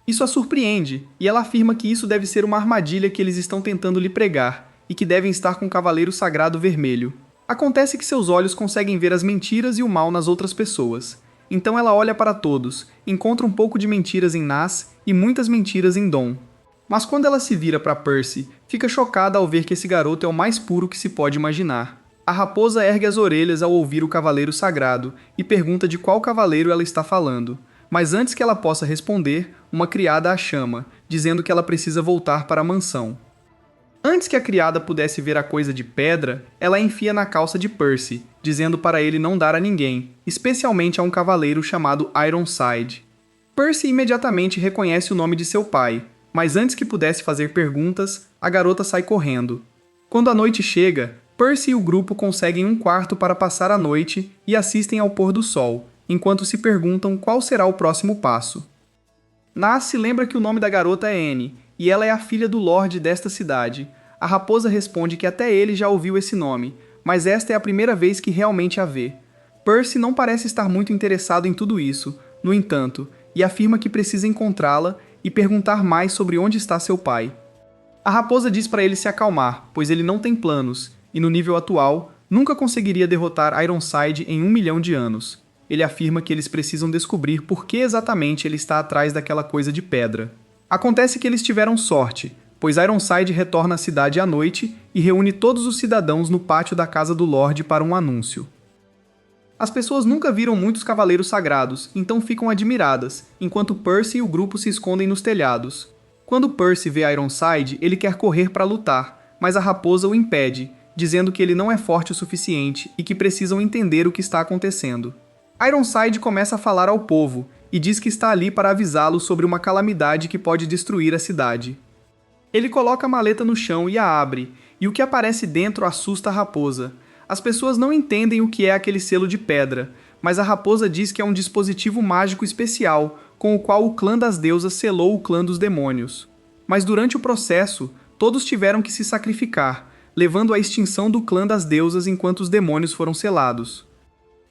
Isso a surpreende, e ela afirma que isso deve ser uma armadilha que eles estão tentando lhe pregar, e que devem estar com o Cavaleiro Sagrado Vermelho. Acontece que seus olhos conseguem ver as mentiras e o mal nas outras pessoas. Então ela olha para todos, encontra um pouco de mentiras em Nas e muitas mentiras em Dom. Mas quando ela se vira para Percy, fica chocada ao ver que esse garoto é o mais puro que se pode imaginar. A raposa ergue as orelhas ao ouvir o Cavaleiro Sagrado e pergunta de qual cavaleiro ela está falando. Mas antes que ela possa responder, uma criada a chama, dizendo que ela precisa voltar para a mansão. Antes que a criada pudesse ver a coisa de pedra, ela a enfia na calça de Percy, dizendo para ele não dar a ninguém, especialmente a um cavaleiro chamado Ironside. Percy imediatamente reconhece o nome de seu pai, mas antes que pudesse fazer perguntas, a garota sai correndo. Quando a noite chega, Percy e o grupo conseguem um quarto para passar a noite e assistem ao pôr do sol, enquanto se perguntam qual será o próximo passo. Nas se lembra que o nome da garota é Anne, e ela é a filha do Lorde desta cidade. A raposa responde que até ele já ouviu esse nome, mas esta é a primeira vez que realmente a vê. Percy não parece estar muito interessado em tudo isso, no entanto, e afirma que precisa encontrá-la e perguntar mais sobre onde está seu pai. A raposa diz para ele se acalmar, pois ele não tem planos, e no nível atual, nunca conseguiria derrotar Ironside em 1 milhão de anos. Ele afirma que eles precisam descobrir por que exatamente ele está atrás daquela coisa de pedra. Acontece que eles tiveram sorte, pois Ironside retorna à cidade à noite e reúne todos os cidadãos no pátio da casa do Lorde para um anúncio. As pessoas nunca viram muitos cavaleiros sagrados, então ficam admiradas, enquanto Percy e o grupo se escondem nos telhados. Quando Percy vê Ironside, ele quer correr para lutar, mas a raposa o impede, dizendo que ele não é forte o suficiente e que precisam entender o que está acontecendo. Ironside começa a falar ao povo, e diz que está ali para avisá-lo sobre uma calamidade que pode destruir a cidade. Ele coloca a maleta no chão e a abre, e o que aparece dentro assusta a raposa. As pessoas não entendem o que é aquele selo de pedra, mas a raposa diz que é um dispositivo mágico especial, com o qual o clã das deusas selou o clã dos demônios. Mas durante o processo, todos tiveram que se sacrificar, levando à extinção do clã das deusas enquanto os demônios foram selados.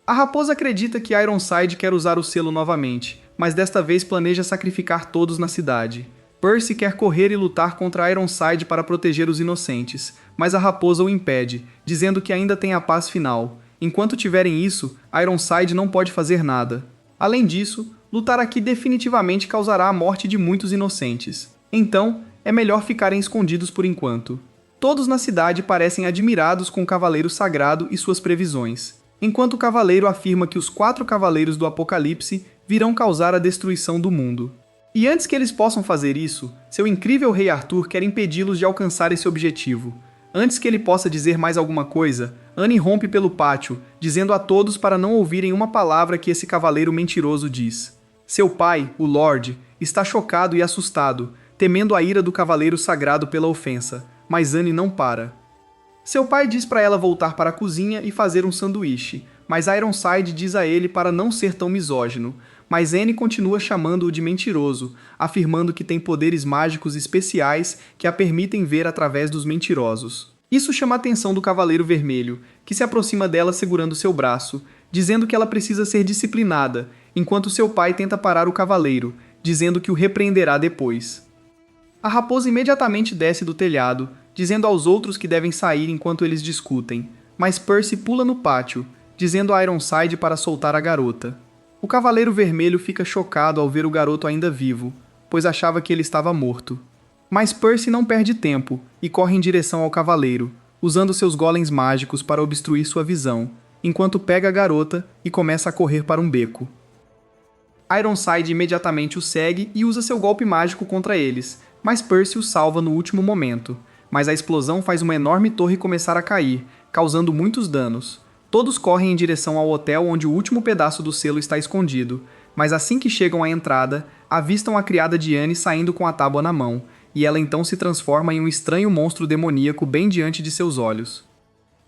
A raposa acredita que Ironside quer usar o selo novamente, mas desta vez planeja sacrificar todos na cidade. Percy quer correr e lutar contra Ironside para proteger os inocentes, mas a raposa o impede, dizendo que ainda tem a paz final. Enquanto tiverem isso, Ironside não pode fazer nada. Além disso, lutar aqui definitivamente causará a morte de muitos inocentes. Então, é melhor ficarem escondidos por enquanto. Todos na cidade parecem admirados com o Cavaleiro Sagrado e suas previsões, enquanto o Cavaleiro afirma que os 4 Cavaleiros do Apocalipse virão causar a destruição do mundo. E antes que eles possam fazer isso, seu incrível Rei Arthur quer impedi-los de alcançar esse objetivo. Antes que ele possa dizer mais alguma coisa, Anne rompe pelo pátio, dizendo a todos para não ouvirem uma palavra que esse cavaleiro mentiroso diz. Seu pai, o Lorde, está chocado e assustado, temendo a ira do Cavaleiro Sagrado pela ofensa, mas Anne não para. Seu pai diz para ela voltar para a cozinha e fazer um sanduíche, mas Ironside diz a ele para não ser tão misógino, mas Anne continua chamando-o de mentiroso, afirmando que tem poderes mágicos especiais que a permitem ver através dos mentirosos. Isso chama a atenção do Cavaleiro Vermelho, que se aproxima dela segurando seu braço, dizendo que ela precisa ser disciplinada, enquanto seu pai tenta parar o cavaleiro, dizendo que o repreenderá depois. A raposa imediatamente desce do telhado, dizendo aos outros que devem sair enquanto eles discutem, mas Percy pula no pátio, dizendo a Ironside para soltar a garota. O Cavaleiro Vermelho fica chocado ao ver o garoto ainda vivo, pois achava que ele estava morto. Mas Percy não perde tempo e corre em direção ao cavaleiro, usando seus golems mágicos para obstruir sua visão, enquanto pega a garota e começa a correr para um beco. Ironside imediatamente o segue e usa seu golpe mágico contra eles, mas Percy o salva no último momento. Mas a explosão faz uma enorme torre começar a cair, causando muitos danos. Todos correm em direção ao hotel onde o último pedaço do selo está escondido, mas assim que chegam à entrada, avistam a criada de Anne saindo com a tábua na mão, e ela então se transforma em um estranho monstro demoníaco bem diante de seus olhos.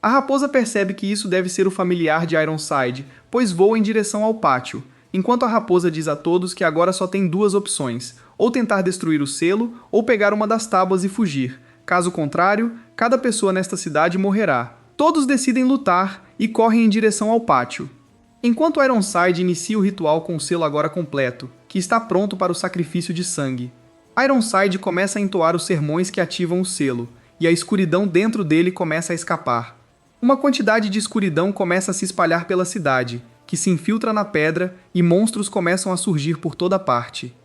A raposa percebe que isso deve ser o familiar de Ironside, pois voa em direção ao pátio, enquanto a raposa diz a todos que agora só tem 2 opções, ou tentar destruir o selo, ou pegar uma das tábuas e fugir. Caso contrário, cada pessoa nesta cidade morrerá. Todos decidem lutar e correm em direção ao pátio. Enquanto Ironside inicia o ritual com o selo agora completo, que está pronto para o sacrifício de sangue, Ironside começa a entoar os sermões que ativam o selo, e a escuridão dentro dele começa a escapar. Uma quantidade de escuridão começa a se espalhar pela cidade, que se infiltra na pedra e monstros começam a surgir por toda parte.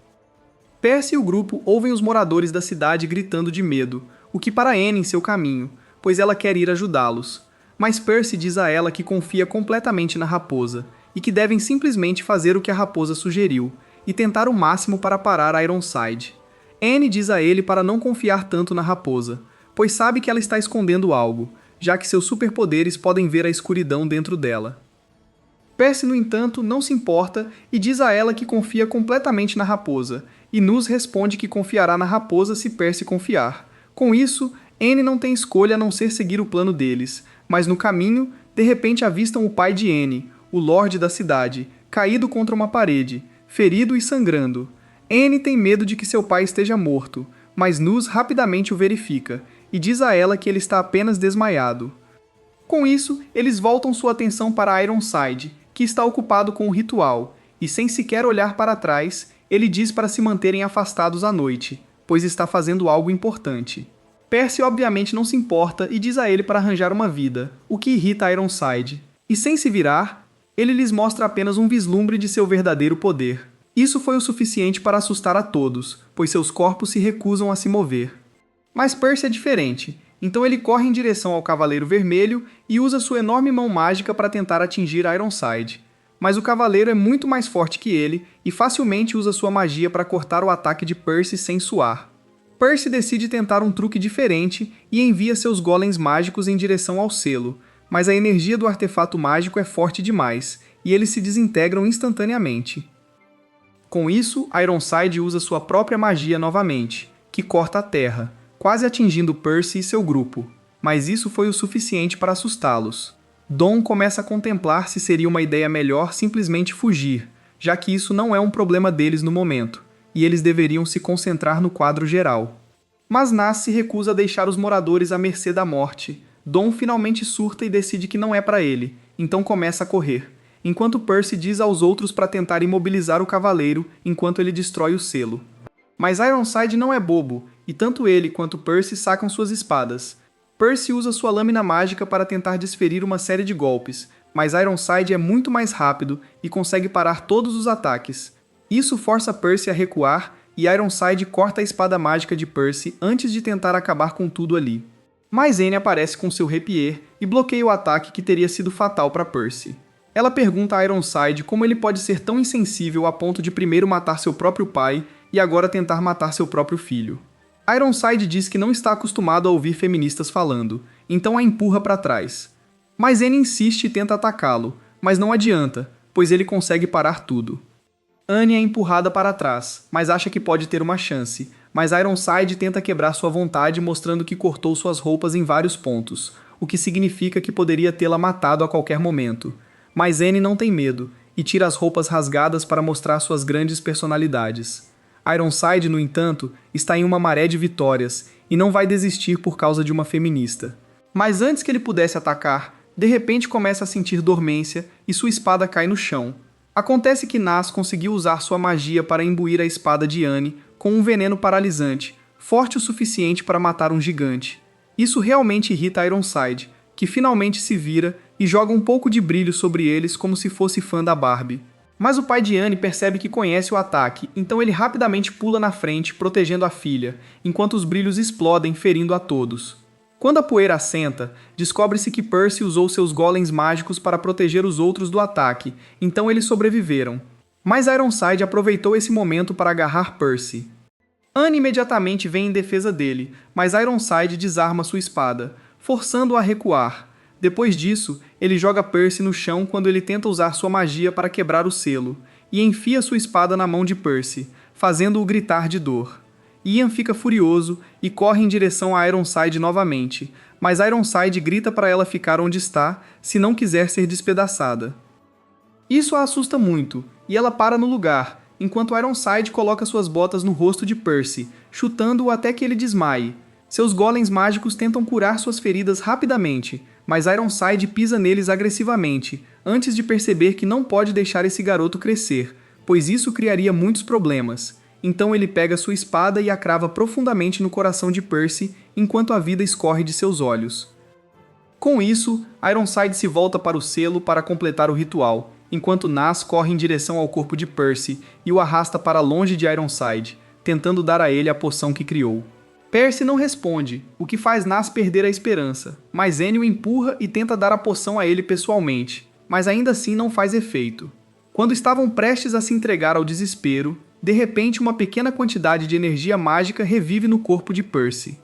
Percy e o grupo ouvem os moradores da cidade gritando de medo, o que para Anne em seu caminho, pois ela quer ir ajudá-los. Mas Percy diz a ela que confia completamente na raposa, e que devem simplesmente fazer o que a raposa sugeriu, e tentar o máximo para parar Ironside. Anne diz a ele para não confiar tanto na raposa, pois sabe que ela está escondendo algo, já que seus superpoderes podem ver a escuridão dentro dela. Percy, no entanto, não se importa e diz a ela que confia completamente na raposa, e Nus responde que confiará na raposa se Percy confiar. Com isso, Anne não tem escolha a não ser seguir o plano deles, mas no caminho, de repente avistam o pai de Anne, o Lorde da cidade, caído contra uma parede, ferido e sangrando. Anne tem medo de que seu pai esteja morto, mas Nus rapidamente o verifica, e diz a ela que ele está apenas desmaiado. Com isso, eles voltam sua atenção para Ironside, que está ocupado com o ritual, e sem sequer olhar para trás, ele diz para se manterem afastados à noite, pois está fazendo algo importante. Percy obviamente não se importa e diz a ele para arranjar uma vida, o que irrita Ironside. E sem se virar, ele lhes mostra apenas um vislumbre de seu verdadeiro poder. Isso foi o suficiente para assustar a todos, pois seus corpos se recusam a se mover. Mas Percy é diferente, então ele corre em direção ao Cavaleiro Vermelho e usa sua enorme mão mágica para tentar atingir Ironside. Mas o Cavaleiro é muito mais forte que ele e facilmente usa sua magia para cortar o ataque de Percy sem suar. Percy decide tentar um truque diferente e envia seus golems mágicos em direção ao selo, mas a energia do artefato mágico é forte demais, e eles se desintegram instantaneamente. Com isso, Ironside usa sua própria magia novamente, que corta a terra, quase atingindo Percy e seu grupo, mas isso foi o suficiente para assustá-los. Dom começa a contemplar se seria uma ideia melhor simplesmente fugir, já que isso não é um problema deles no momento, e eles deveriam se concentrar no quadro geral. Mas Nas se recusa a deixar os moradores à mercê da morte. Dom finalmente surta e decide que não é para ele, então começa a correr, enquanto Percy diz aos outros para tentar imobilizar o cavaleiro enquanto ele destrói o selo. Mas Ironside não é bobo, e tanto ele quanto Percy sacam suas espadas. Percy usa sua lâmina mágica para tentar desferir uma série de golpes, mas Ironside é muito mais rápido e consegue parar todos os ataques. Isso força Percy a recuar e Ironside corta a espada mágica de Percy antes de tentar acabar com tudo ali. Mas Anne aparece com seu rapier e bloqueia o ataque que teria sido fatal para Percy. Ela pergunta a Ironside como ele pode ser tão insensível a ponto de primeiro matar seu próprio pai e agora tentar matar seu próprio filho. Ironside diz que não está acostumado a ouvir feministas falando, então a empurra para trás. Mas Anne insiste e tenta atacá-lo, mas não adianta, pois ele consegue parar tudo. Anne é empurrada para trás, mas acha que pode ter uma chance, mas Ironside tenta quebrar sua vontade mostrando que cortou suas roupas em vários pontos, o que significa que poderia tê-la matado a qualquer momento. Mas Anne não tem medo, e tira as roupas rasgadas para mostrar suas grandes personalidades. Ironside, no entanto, está em uma maré de vitórias, e não vai desistir por causa de uma feminista. Mas antes que ele pudesse atacar, de repente começa a sentir dormência e sua espada cai no chão. Acontece que Nas conseguiu usar sua magia para imbuir a espada de Anne com um veneno paralisante, forte o suficiente para matar um gigante. Isso realmente irrita Ironside, que finalmente se vira e joga um pouco de brilho sobre eles como se fosse fã da Barbie. Mas o pai de Anne percebe que conhece o ataque, então ele rapidamente pula na frente, protegendo a filha, enquanto os brilhos explodem, ferindo a todos. Quando a poeira assenta, descobre-se que Percy usou seus golems mágicos para proteger os outros do ataque, então eles sobreviveram. Mas Ironside aproveitou esse momento para agarrar Percy. Anne imediatamente vem em defesa dele, mas Ironside desarma sua espada, forçando-o a recuar. Depois disso, ele joga Percy no chão quando ele tenta usar sua magia para quebrar o selo, e enfia sua espada na mão de Percy, fazendo-o gritar de dor. Ian fica furioso e corre em direção a Ironside novamente, mas Ironside grita para ela ficar onde está se não quiser ser despedaçada. Isso a assusta muito, e ela para no lugar, enquanto Ironside coloca suas botas no rosto de Percy, chutando-o até que ele desmaie. Seus golems mágicos tentam curar suas feridas rapidamente, mas Ironside pisa neles agressivamente, antes de perceber que não pode deixar esse garoto crescer, pois isso criaria muitos problemas. Então ele pega sua espada e a crava profundamente no coração de Percy, enquanto a vida escorre de seus olhos. Com isso, Ironside se volta para o selo para completar o ritual, enquanto Nas corre em direção ao corpo de Percy e o arrasta para longe de Ironside, tentando dar a ele a poção que criou. Percy não responde, o que faz Nas perder a esperança, mas Anne o empurra e tenta dar a poção a ele pessoalmente, mas ainda assim não faz efeito. Quando estavam prestes a se entregar ao desespero, de repente uma pequena quantidade de energia mágica revive no corpo de Percy.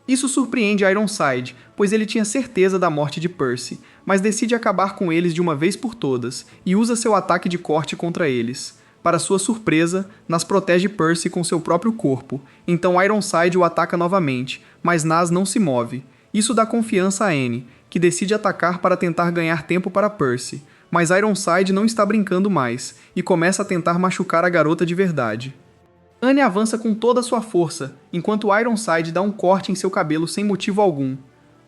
Isso surpreende Ironside, pois ele tinha certeza da morte de Percy, mas decide acabar com eles de uma vez por todas e usa seu ataque de corte contra eles. Para sua surpresa, Nas protege Percy com seu próprio corpo, então Ironside o ataca novamente, mas Nas não se move. Isso dá confiança a Anne, que decide atacar para tentar ganhar tempo para Percy, mas Ironside não está brincando mais e começa a tentar machucar a garota de verdade. Anne avança com toda a sua força, enquanto Ironside dá um corte em seu cabelo sem motivo algum.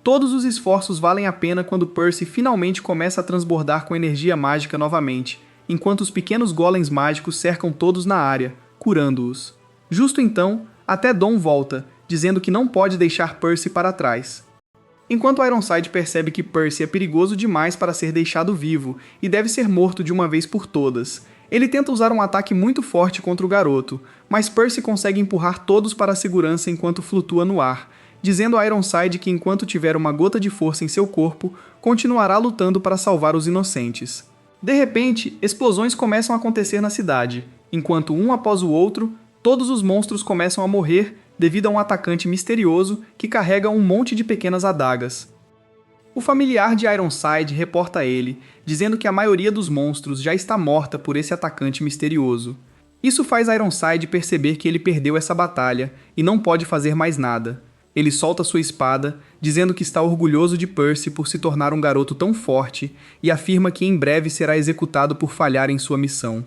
Todos os esforços valem a pena quando Percy finalmente começa a transbordar com energia mágica novamente, enquanto os pequenos golems mágicos cercam todos na área, curando-os. Justo então, até Dom volta, dizendo que não pode deixar Percy para trás. Enquanto Ironside percebe que Percy é perigoso demais para ser deixado vivo e deve ser morto de uma vez por todas, ele tenta usar um ataque muito forte contra o garoto, mas Percy consegue empurrar todos para a segurança enquanto flutua no ar, dizendo a Ironside que enquanto tiver uma gota de força em seu corpo, continuará lutando para salvar os inocentes. De repente, explosões começam a acontecer na cidade, enquanto um após o outro, todos os monstros começam a morrer devido a um atacante misterioso que carrega um monte de pequenas adagas. O familiar de Ironside reporta a ele, dizendo que a maioria dos monstros já está morta por esse atacante misterioso. Isso faz Ironside perceber que ele perdeu essa batalha e não pode fazer mais nada. Ele solta sua espada, dizendo que está orgulhoso de Percy por se tornar um garoto tão forte e afirma que em breve será executado por falhar em sua missão.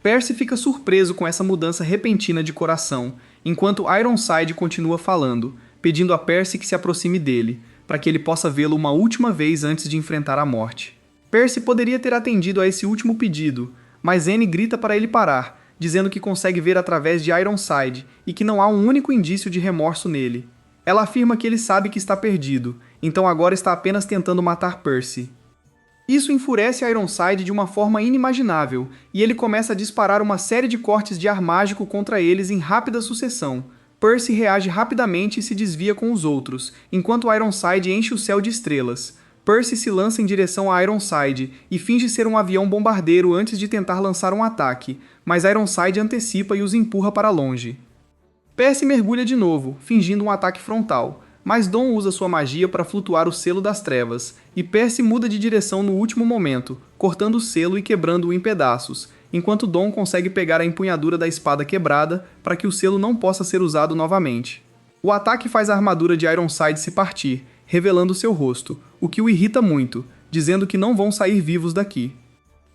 Percy fica surpreso com essa mudança repentina de coração, enquanto Ironside continua falando, pedindo a Percy que se aproxime dele, para que ele possa vê-lo uma última vez antes de enfrentar a morte. Percy poderia ter atendido a esse último pedido, mas Anne grita para ele parar, dizendo que consegue ver através de Ironside e que não há um único indício de remorso nele. Ela afirma que ele sabe que está perdido, então agora está apenas tentando matar Percy. Isso enfurece Ironside de uma forma inimaginável, e ele começa a disparar uma série de cortes de ar mágico contra eles em rápida sucessão. Percy reage rapidamente e se desvia com os outros, enquanto Ironside enche o céu de estrelas. Percy se lança em direção a Ironside e finge ser um avião bombardeiro antes de tentar lançar um ataque, mas Ironside antecipa e os empurra para longe. Percy mergulha de novo, fingindo um ataque frontal, mas Dawn usa sua magia para flutuar o selo das trevas, e Percy muda de direção no último momento, cortando o selo e quebrando-o em pedaços, enquanto Dawn consegue pegar a empunhadura da espada quebrada para que o selo não possa ser usado novamente. O ataque faz a armadura de Ironside se partir, revelando seu rosto, o que o irrita muito, dizendo que não vão sair vivos daqui.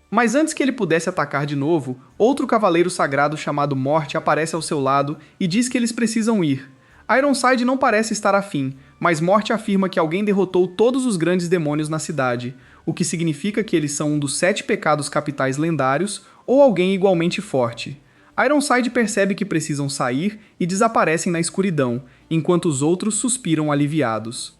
Mas antes que ele pudesse atacar de novo, outro cavaleiro sagrado chamado Morte aparece ao seu lado e diz que eles precisam ir. Ironside não parece estar afim, mas Morte afirma que alguém derrotou todos os grandes demônios na cidade, o que significa que eles são um dos 7 pecados capitais lendários ou alguém igualmente forte. Ironside percebe que precisam sair e desaparecem na escuridão, enquanto os outros suspiram aliviados.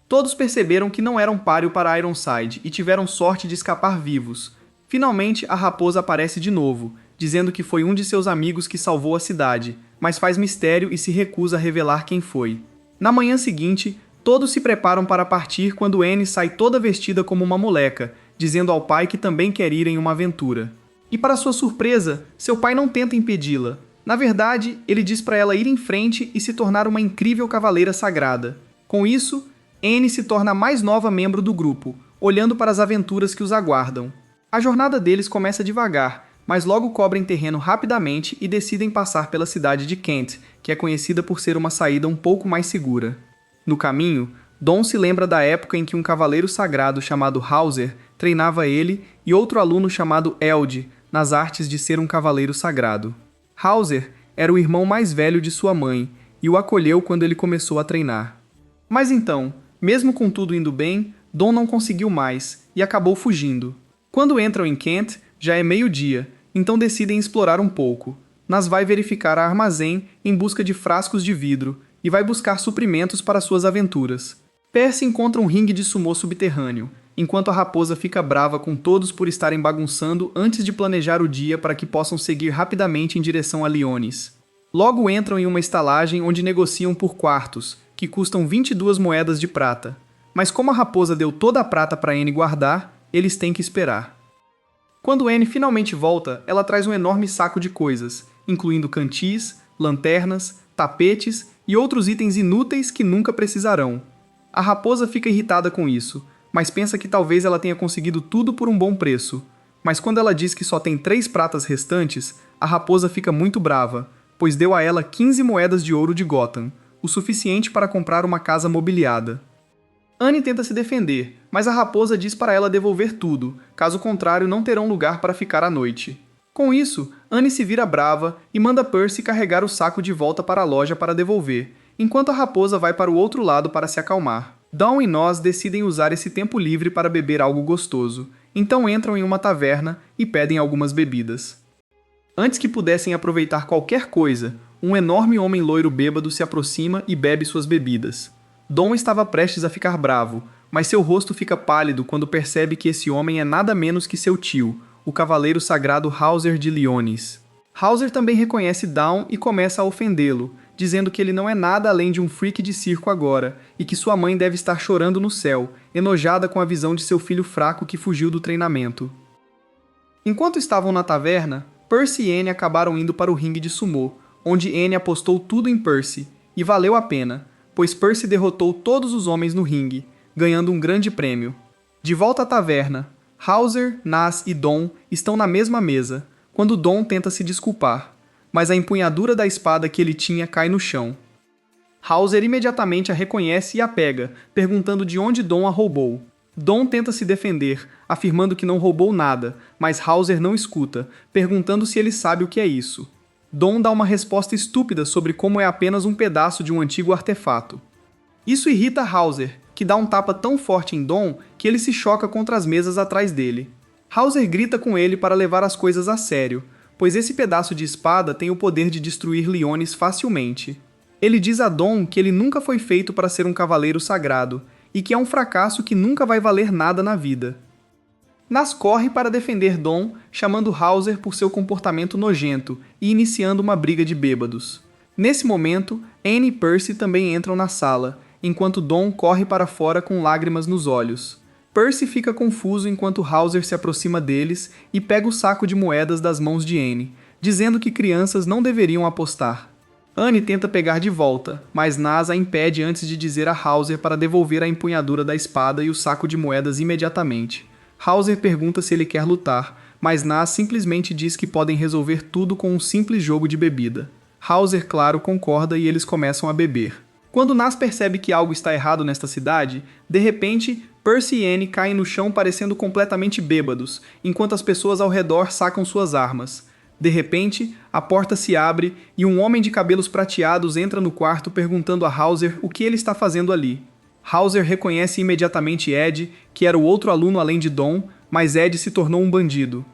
Todos perceberam que não eram páreo para Ironside e tiveram sorte de escapar vivos. Finalmente, a raposa aparece de novo, dizendo que foi um de seus amigos que salvou a cidade, mas faz mistério e se recusa a revelar quem foi. Na manhã seguinte, todos se preparam para partir quando Anne sai toda vestida como uma moleca, dizendo ao pai que também quer ir em uma aventura. E para sua surpresa, seu pai não tenta impedi-la. Na verdade, ele diz para ela ir em frente e se tornar uma incrível cavaleira sagrada. Com isso, Anne se torna a mais nova membro do grupo, olhando para as aventuras que os aguardam. A jornada deles começa devagar, mas logo cobrem terreno rapidamente e decidem passar pela cidade de Kent, que é conhecida por ser uma saída um pouco mais segura. No caminho, Dawn se lembra da época em que um cavaleiro sagrado chamado Hauser treinava ele e outro aluno chamado Eld nas artes de ser um cavaleiro sagrado. Hauser era o irmão mais velho de sua mãe e o acolheu quando ele começou a treinar. Mas então, mesmo com tudo indo bem, Dawn não conseguiu mais e acabou fugindo. Quando entram em Kent, já é meio-dia, então decidem explorar um pouco. Nas vai verificar a armazém em busca de frascos de vidro e vai buscar suprimentos para suas aventuras. Percy encontra um ringue de sumô subterrâneo, enquanto a raposa fica brava com todos por estarem bagunçando antes de planejar o dia para que possam seguir rapidamente em direção a Liones. Logo entram em uma estalagem onde negociam por quartos, que custam 22 moedas de prata. Mas como a raposa deu toda a prata para Anne guardar, eles têm que esperar. Quando Anne finalmente volta, ela traz um enorme saco de coisas, incluindo cantis, lanternas, tapetes e outros itens inúteis que nunca precisarão. A raposa fica irritada com isso, mas pensa que talvez ela tenha conseguido tudo por um bom preço. Mas quando ela diz que só tem 3 pratas restantes, a raposa fica muito brava, pois deu a ela 15 moedas de ouro de Gotham, o suficiente para comprar uma casa mobiliada. Anne tenta se defender, mas a raposa diz para ela devolver tudo, caso contrário não terão lugar para ficar à noite. Com isso, Anne se vira brava e manda Percy carregar o saco de volta para a loja para devolver, enquanto a raposa vai para o outro lado para se acalmar. Dawn e Noz decidem usar esse tempo livre para beber algo gostoso, então entram em uma taverna e pedem algumas bebidas. Antes que pudessem aproveitar qualquer coisa, um enorme homem loiro bêbado se aproxima e bebe suas bebidas. Dawn estava prestes a ficar bravo, mas seu rosto fica pálido quando percebe que esse homem é nada menos que seu tio, o cavaleiro sagrado Hauser de Liones. Hauser também reconhece Dawn e começa a ofendê-lo, dizendo que ele não é nada além de um freak de circo agora, e que sua mãe deve estar chorando no céu, enojada com a visão de seu filho fraco que fugiu do treinamento. Enquanto estavam na taverna, Percy e Anne acabaram indo para o ringue de sumô, onde Anne apostou tudo em Percy, e valeu a pena, pois Percy derrotou todos os homens no ringue, ganhando um grande prêmio. De volta à taverna, Hauser, Nas e Dawn estão na mesma mesa, quando Dawn tenta se desculpar, mas a empunhadura da espada que ele tinha cai no chão. Hauser imediatamente a reconhece e a pega, perguntando de onde Dawn a roubou. Dawn tenta se defender, afirmando que não roubou nada, mas Hauser não escuta, perguntando se ele sabe o que é isso. Dawn dá uma resposta estúpida sobre como é apenas um pedaço de um antigo artefato. Isso irrita Hauser, que dá um tapa tão forte em Dawn que ele se choca contra as mesas atrás dele. Hauser grita com ele para levar as coisas a sério, pois esse pedaço de espada tem o poder de destruir leões facilmente. Ele diz a Dawn que ele nunca foi feito para ser um cavaleiro sagrado, e que é um fracasso que nunca vai valer nada na vida. Nas corre para defender Dawn, chamando Hauser por seu comportamento nojento e iniciando uma briga de bêbados. Nesse momento, Anne e Percy também entram na sala, enquanto Dawn corre para fora com lágrimas nos olhos. Percy fica confuso enquanto Hauser se aproxima deles e pega o saco de moedas das mãos de Anne, dizendo que crianças não deveriam apostar. Anne tenta pegar de volta, mas Nas a impede antes de dizer a Hauser para devolver a empunhadura da espada e o saco de moedas imediatamente. Hauser pergunta se ele quer lutar, mas Nas simplesmente diz que podem resolver tudo com um simples jogo de bebida. Hauser, claro, concorda e eles começam a beber. Quando Nas percebe que algo está errado nesta cidade, de repente, Percy e Anne caem no chão parecendo completamente bêbados, enquanto as pessoas ao redor sacam suas armas. De repente, a porta se abre e um homem de cabelos prateados entra no quarto perguntando a Hauser o que ele está fazendo ali. Hauser reconhece imediatamente Ed, que era o outro aluno além de Dawn, mas Ed se tornou um bandido.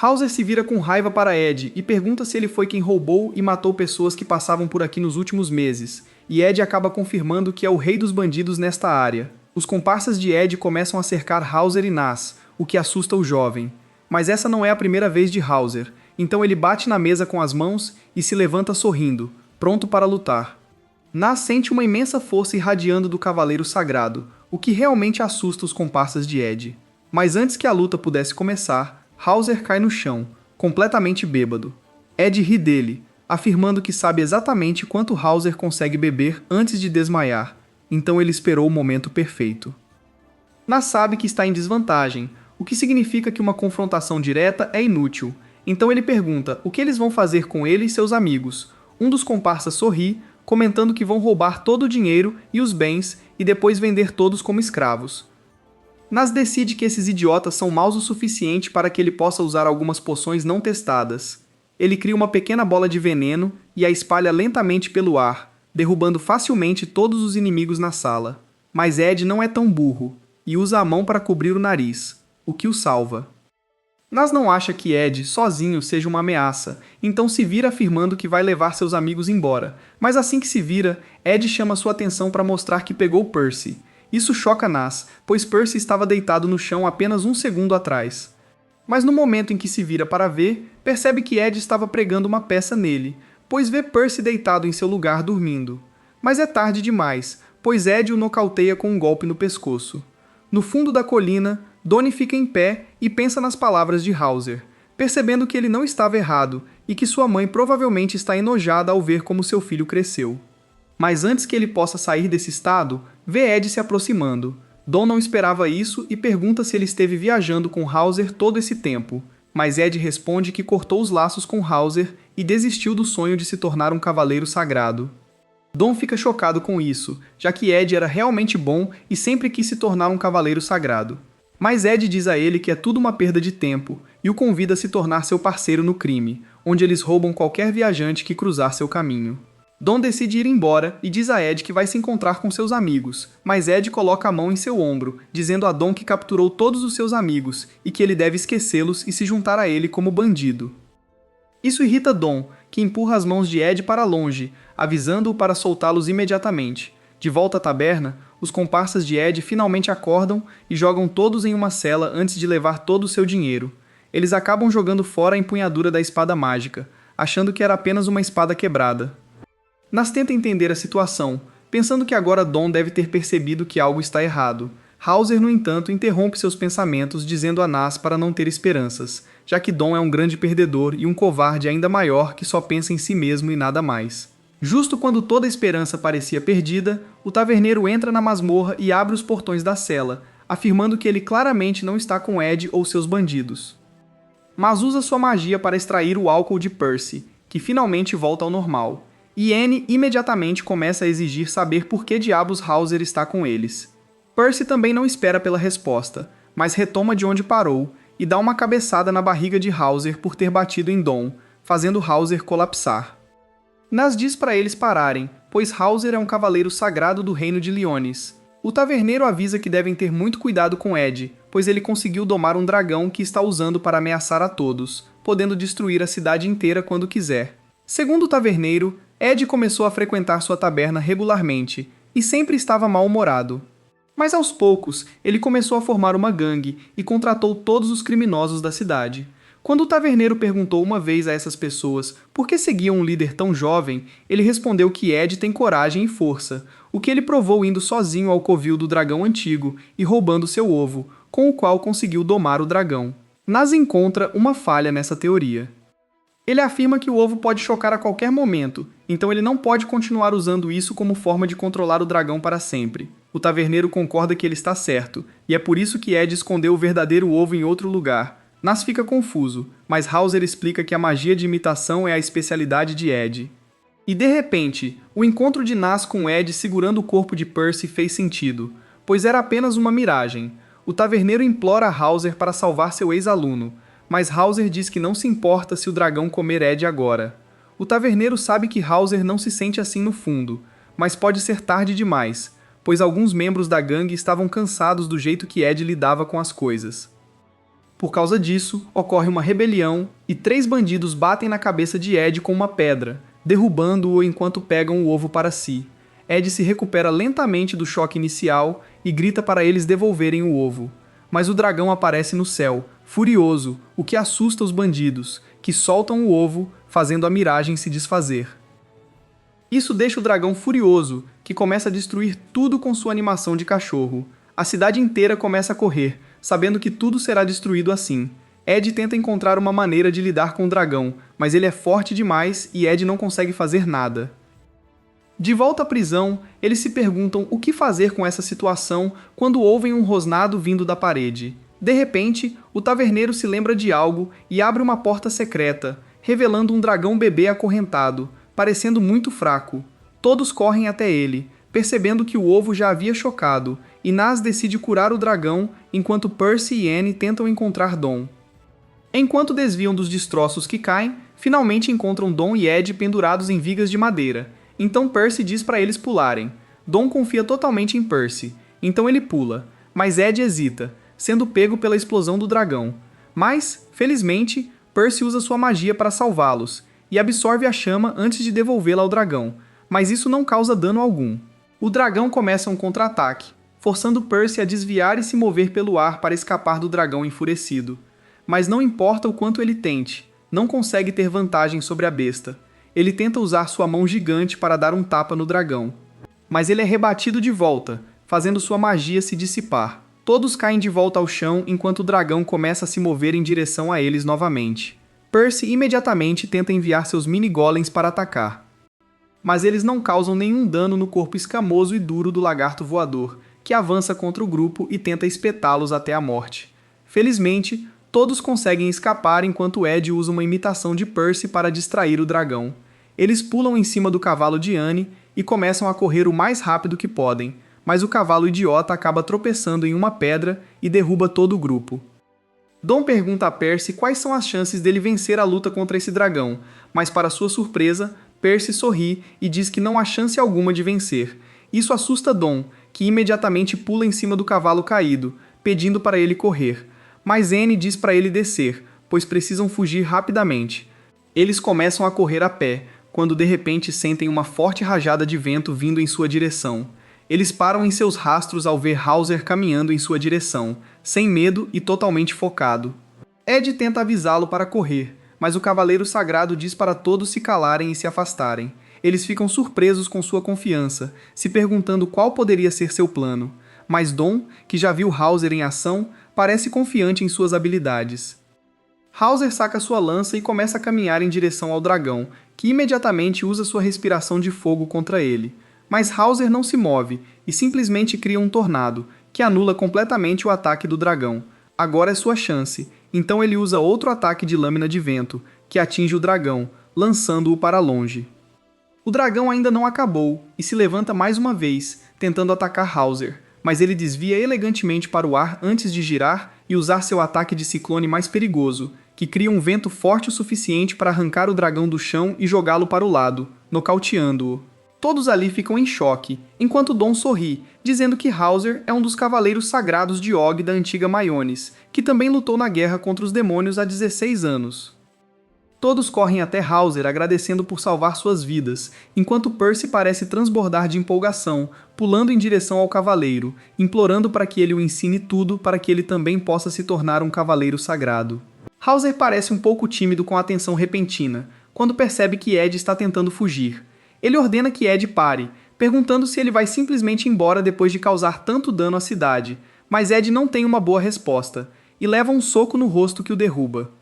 Hauser se vira com raiva para Ed e pergunta se ele foi quem roubou e matou pessoas que passavam por aqui nos últimos meses, e Ed acaba confirmando que é o rei dos bandidos nesta área. Os comparsas de Ed começam a cercar Hauser e Nas, o que assusta o jovem. Mas essa não é a primeira vez de Hauser, então ele bate na mesa com as mãos e se levanta sorrindo, pronto para lutar. Nas sente uma imensa força irradiando do Cavaleiro Sagrado, o que realmente assusta os comparsas de Ed. Mas antes que a luta pudesse começar, Hauser cai no chão, completamente bêbado. Ed ri dele, afirmando que sabe exatamente quanto Hauser consegue beber antes de desmaiar, então ele esperou o momento perfeito. Nas sabe que está em desvantagem, o que significa que uma confrontação direta é inútil, então ele pergunta o que eles vão fazer com ele e seus amigos. Um dos comparsas sorri, comentando que vão roubar todo o dinheiro e os bens e depois vender todos como escravos. Nas decide que esses idiotas são maus o suficiente para que ele possa usar algumas poções não testadas. Ele cria uma pequena bola de veneno e a espalha lentamente pelo ar, derrubando facilmente todos os inimigos na sala. Mas Ed não é tão burro e usa a mão para cobrir o nariz, o que o salva. Nas não acha que Ed, sozinho, seja uma ameaça, então se vira afirmando que vai levar seus amigos embora, mas assim que se vira, Ed chama sua atenção para mostrar que pegou Percy. Isso choca Nas, pois Percy estava deitado no chão apenas um segundo atrás. Mas no momento em que se vira para ver, percebe que Ed estava pregando uma peça nele, pois vê Percy deitado em seu lugar dormindo. Mas é tarde demais, pois Ed o nocauteia com um golpe no pescoço. No fundo da colina, Donnie fica em pé e pensa nas palavras de Hauser, percebendo que ele não estava errado e que sua mãe provavelmente está enojada ao ver como seu filho cresceu. Mas antes que ele possa sair desse estado, vê Ed se aproximando. Don não esperava isso e pergunta se ele esteve viajando com Hauser todo esse tempo, mas Ed responde que cortou os laços com Hauser e desistiu do sonho de se tornar um cavaleiro sagrado. Don fica chocado com isso, já que Ed era realmente bom e sempre quis se tornar um cavaleiro sagrado. Mas Ed diz a ele que é tudo uma perda de tempo e o convida a se tornar seu parceiro no crime, onde eles roubam qualquer viajante que cruzar seu caminho. Don decide ir embora e diz a Ed que vai se encontrar com seus amigos, mas Ed coloca a mão em seu ombro, dizendo a Don que capturou todos os seus amigos e que ele deve esquecê-los e se juntar a ele como bandido. Isso irrita Don, que empurra as mãos de Ed para longe, avisando-o para soltá-los imediatamente. De volta à taberna, os comparsas de Ed finalmente acordam e jogam todos em uma cela antes de levar todo o seu dinheiro. Eles acabam jogando fora a empunhadura da espada mágica, achando que era apenas uma espada quebrada. Nas tenta entender a situação, pensando que agora Don deve ter percebido que algo está errado. Hauser, no entanto, interrompe seus pensamentos dizendo a Nas para não ter esperanças, já que Don é um grande perdedor e um covarde ainda maior que só pensa em si mesmo e nada mais. Justo quando toda a esperança parecia perdida, o taverneiro entra na masmorra e abre os portões da cela, afirmando que ele claramente não está com Ed ou seus bandidos. Mas usa sua magia para extrair o álcool de Percy, que finalmente volta ao normal, e Anne imediatamente começa a exigir saber por que diabos Hauser está com eles. Percy também não espera pela resposta, mas retoma de onde parou e dá uma cabeçada na barriga de Hauser por ter batido em Don, fazendo Hauser colapsar. Nas diz para eles pararem, pois Hauser é um cavaleiro sagrado do reino de Liones. O taverneiro avisa que devem ter muito cuidado com Ed, pois ele conseguiu domar um dragão que está usando para ameaçar a todos, podendo destruir a cidade inteira quando quiser. Segundo o taverneiro, Ed começou a frequentar sua taberna regularmente e sempre estava mal-humorado. Mas aos poucos, ele começou a formar uma gangue e contratou todos os criminosos da cidade. Quando o taverneiro perguntou uma vez a essas pessoas por que seguiam um líder tão jovem, ele respondeu que Ed tem coragem e força, o que ele provou indo sozinho ao covil do dragão antigo e roubando seu ovo, com o qual conseguiu domar o dragão. Nas encontra uma falha nessa teoria. Ele afirma que o ovo pode chocar a qualquer momento, então ele não pode continuar usando isso como forma de controlar o dragão para sempre. O taverneiro concorda que ele está certo, e é por isso que Ed escondeu o verdadeiro ovo em outro lugar. Nas fica confuso, mas Hauser explica que a magia de imitação é a especialidade de Ed. E de repente, o encontro de Nas com Ed segurando o corpo de Percy fez sentido, pois era apenas uma miragem. O taverneiro implora a Hauser para salvar seu ex-aluno, mas Hauser diz que não se importa se o dragão comer Ed agora. O taverneiro sabe que Hauser não se sente assim no fundo, mas pode ser tarde demais, pois alguns membros da gangue estavam cansados do jeito que Ed lidava com as coisas. Por causa disso, ocorre uma rebelião e 3 bandidos batem na cabeça de Ed com uma pedra, derrubando-o enquanto pegam o ovo para si. Ed se recupera lentamente do choque inicial e grita para eles devolverem o ovo. Mas o dragão aparece no céu, furioso, o que assusta os bandidos, que soltam o ovo, fazendo a miragem se desfazer. Isso deixa o dragão furioso, que começa a destruir tudo com sua animação de cachorro. A cidade inteira começa a correr, sabendo que tudo será destruído assim. Ed tenta encontrar uma maneira de lidar com o dragão, mas ele é forte demais e Ed não consegue fazer nada. De volta à prisão, eles se perguntam o que fazer com essa situação quando ouvem um rosnado vindo da parede. De repente, o taverneiro se lembra de algo e abre uma porta secreta, revelando um dragão bebê acorrentado, parecendo muito fraco. Todos correm até ele, percebendo que o ovo já havia chocado, e Nas decide curar o dragão enquanto Percy e Annie tentam encontrar Dom. Enquanto desviam dos destroços que caem, finalmente encontram Dom e Ed pendurados em vigas de madeira. Então Percy diz para eles pularem. Dom confia totalmente em Percy, então ele pula, mas Ed hesita, sendo pego pela explosão do dragão. Mas, felizmente, Percy usa sua magia para salvá-los, e absorve a chama antes de devolvê-la ao dragão, mas isso não causa dano algum. O dragão começa um contra-ataque, forçando Percy a desviar e se mover pelo ar para escapar do dragão enfurecido. Mas não importa o quanto ele tente, não consegue ter vantagem sobre a besta. Ele tenta usar sua mão gigante para dar um tapa no dragão. Mas ele é rebatido de volta, fazendo sua magia se dissipar. Todos caem de volta ao chão enquanto o dragão começa a se mover em direção a eles novamente. Percy imediatamente tenta enviar seus mini-golems para atacar. Mas eles não causam nenhum dano no corpo escamoso e duro do lagarto voador, que avança contra o grupo e tenta espetá-los até a morte. Felizmente, todos conseguem escapar enquanto Ed usa uma imitação de Percy para distrair o dragão. Eles pulam em cima do cavalo de Annie e começam a correr o mais rápido que podem, mas o cavalo idiota acaba tropeçando em uma pedra e derruba todo o grupo. Dom pergunta a Percy quais são as chances dele vencer a luta contra esse dragão, mas para sua surpresa, Percy sorri e diz que não há chance alguma de vencer. Isso assusta Dom, que imediatamente pula em cima do cavalo caído, pedindo para ele correr. Mas Annie diz para ele descer, pois precisam fugir rapidamente. Eles começam a correr a pé, quando de repente sentem uma forte rajada de vento vindo em sua direção. Eles param em seus rastros ao ver Hauser caminhando em sua direção, sem medo e totalmente focado. Ed tenta avisá-lo para correr, mas o Cavaleiro Sagrado diz para todos se calarem e se afastarem. Eles ficam surpresos com sua confiança, se perguntando qual poderia ser seu plano. Mas Dom, que já viu Hauser em ação, parece confiante em suas habilidades. Hauser saca sua lança e começa a caminhar em direção ao dragão, que imediatamente usa sua respiração de fogo contra ele. Mas Hauser não se move e simplesmente cria um tornado, que anula completamente o ataque do dragão. Agora é sua chance, então ele usa outro ataque de lâmina de vento, que atinge o dragão, lançando-o para longe. O dragão ainda não acabou e se levanta mais uma vez, tentando atacar Hauser, mas ele desvia elegantemente para o ar antes de girar e usar seu ataque de ciclone mais perigoso, que cria um vento forte o suficiente para arrancar o dragão do chão e jogá-lo para o lado, nocauteando-o. Todos ali ficam em choque, enquanto Dom sorri, dizendo que Hauser é um dos cavaleiros sagrados de Og da antiga Maiones, que também lutou na guerra contra os demônios há 16 anos. Todos correm até Hauser agradecendo por salvar suas vidas, enquanto Percy parece transbordar de empolgação, pulando em direção ao cavaleiro, implorando para que ele o ensine tudo para que ele também possa se tornar um cavaleiro sagrado. Hauser parece um pouco tímido com a atenção repentina, quando percebe que Ed está tentando fugir. Ele ordena que Ed pare, perguntando se ele vai simplesmente embora depois de causar tanto dano à cidade, mas Ed não tem uma boa resposta, e leva um soco no rosto que o derruba.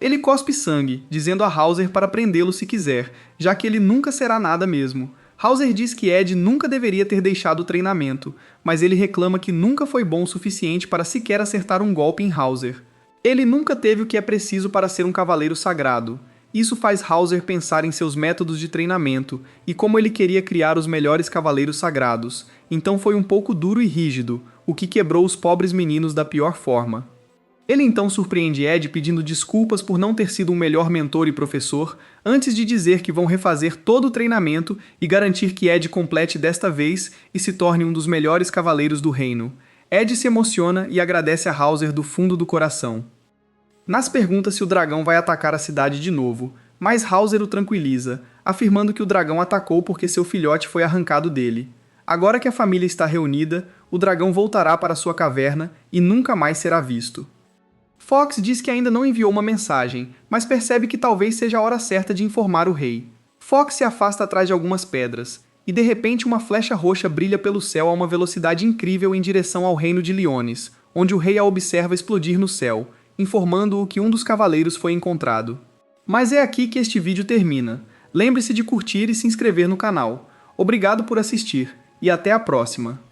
Ele cospe sangue, dizendo a Hauser para prendê-lo se quiser, já que ele nunca será nada mesmo. Hauser diz que Ed nunca deveria ter deixado o treinamento, mas ele reclama que nunca foi bom o suficiente para sequer acertar um golpe em Hauser. Ele nunca teve o que é preciso para ser um cavaleiro sagrado. Isso faz Hauser pensar em seus métodos de treinamento e como ele queria criar os melhores cavaleiros sagrados, então foi um pouco duro e rígido, o que quebrou os pobres meninos da pior forma. Ele então surpreende Ed pedindo desculpas por não ter sido um melhor mentor e professor, antes de dizer que vão refazer todo o treinamento e garantir que Ed complete desta vez e se torne um dos melhores cavaleiros do reino. Ed se emociona e agradece a Hauser do fundo do coração. Nas pergunta se o dragão vai atacar a cidade de novo, mas Hauser o tranquiliza, afirmando que o dragão atacou porque seu filhote foi arrancado dele. Agora que a família está reunida, o dragão voltará para sua caverna e nunca mais será visto. Fawkes diz que ainda não enviou uma mensagem, mas percebe que talvez seja a hora certa de informar o rei. Fawkes se afasta atrás de algumas pedras, e de repente uma flecha roxa brilha pelo céu a uma velocidade incrível em direção ao reino de Liones, onde o rei a observa explodir no céu, informando-o que um dos cavaleiros foi encontrado. Mas é aqui que este vídeo termina. Lembre-se de curtir e se inscrever no canal. Obrigado por assistir, e até a próxima!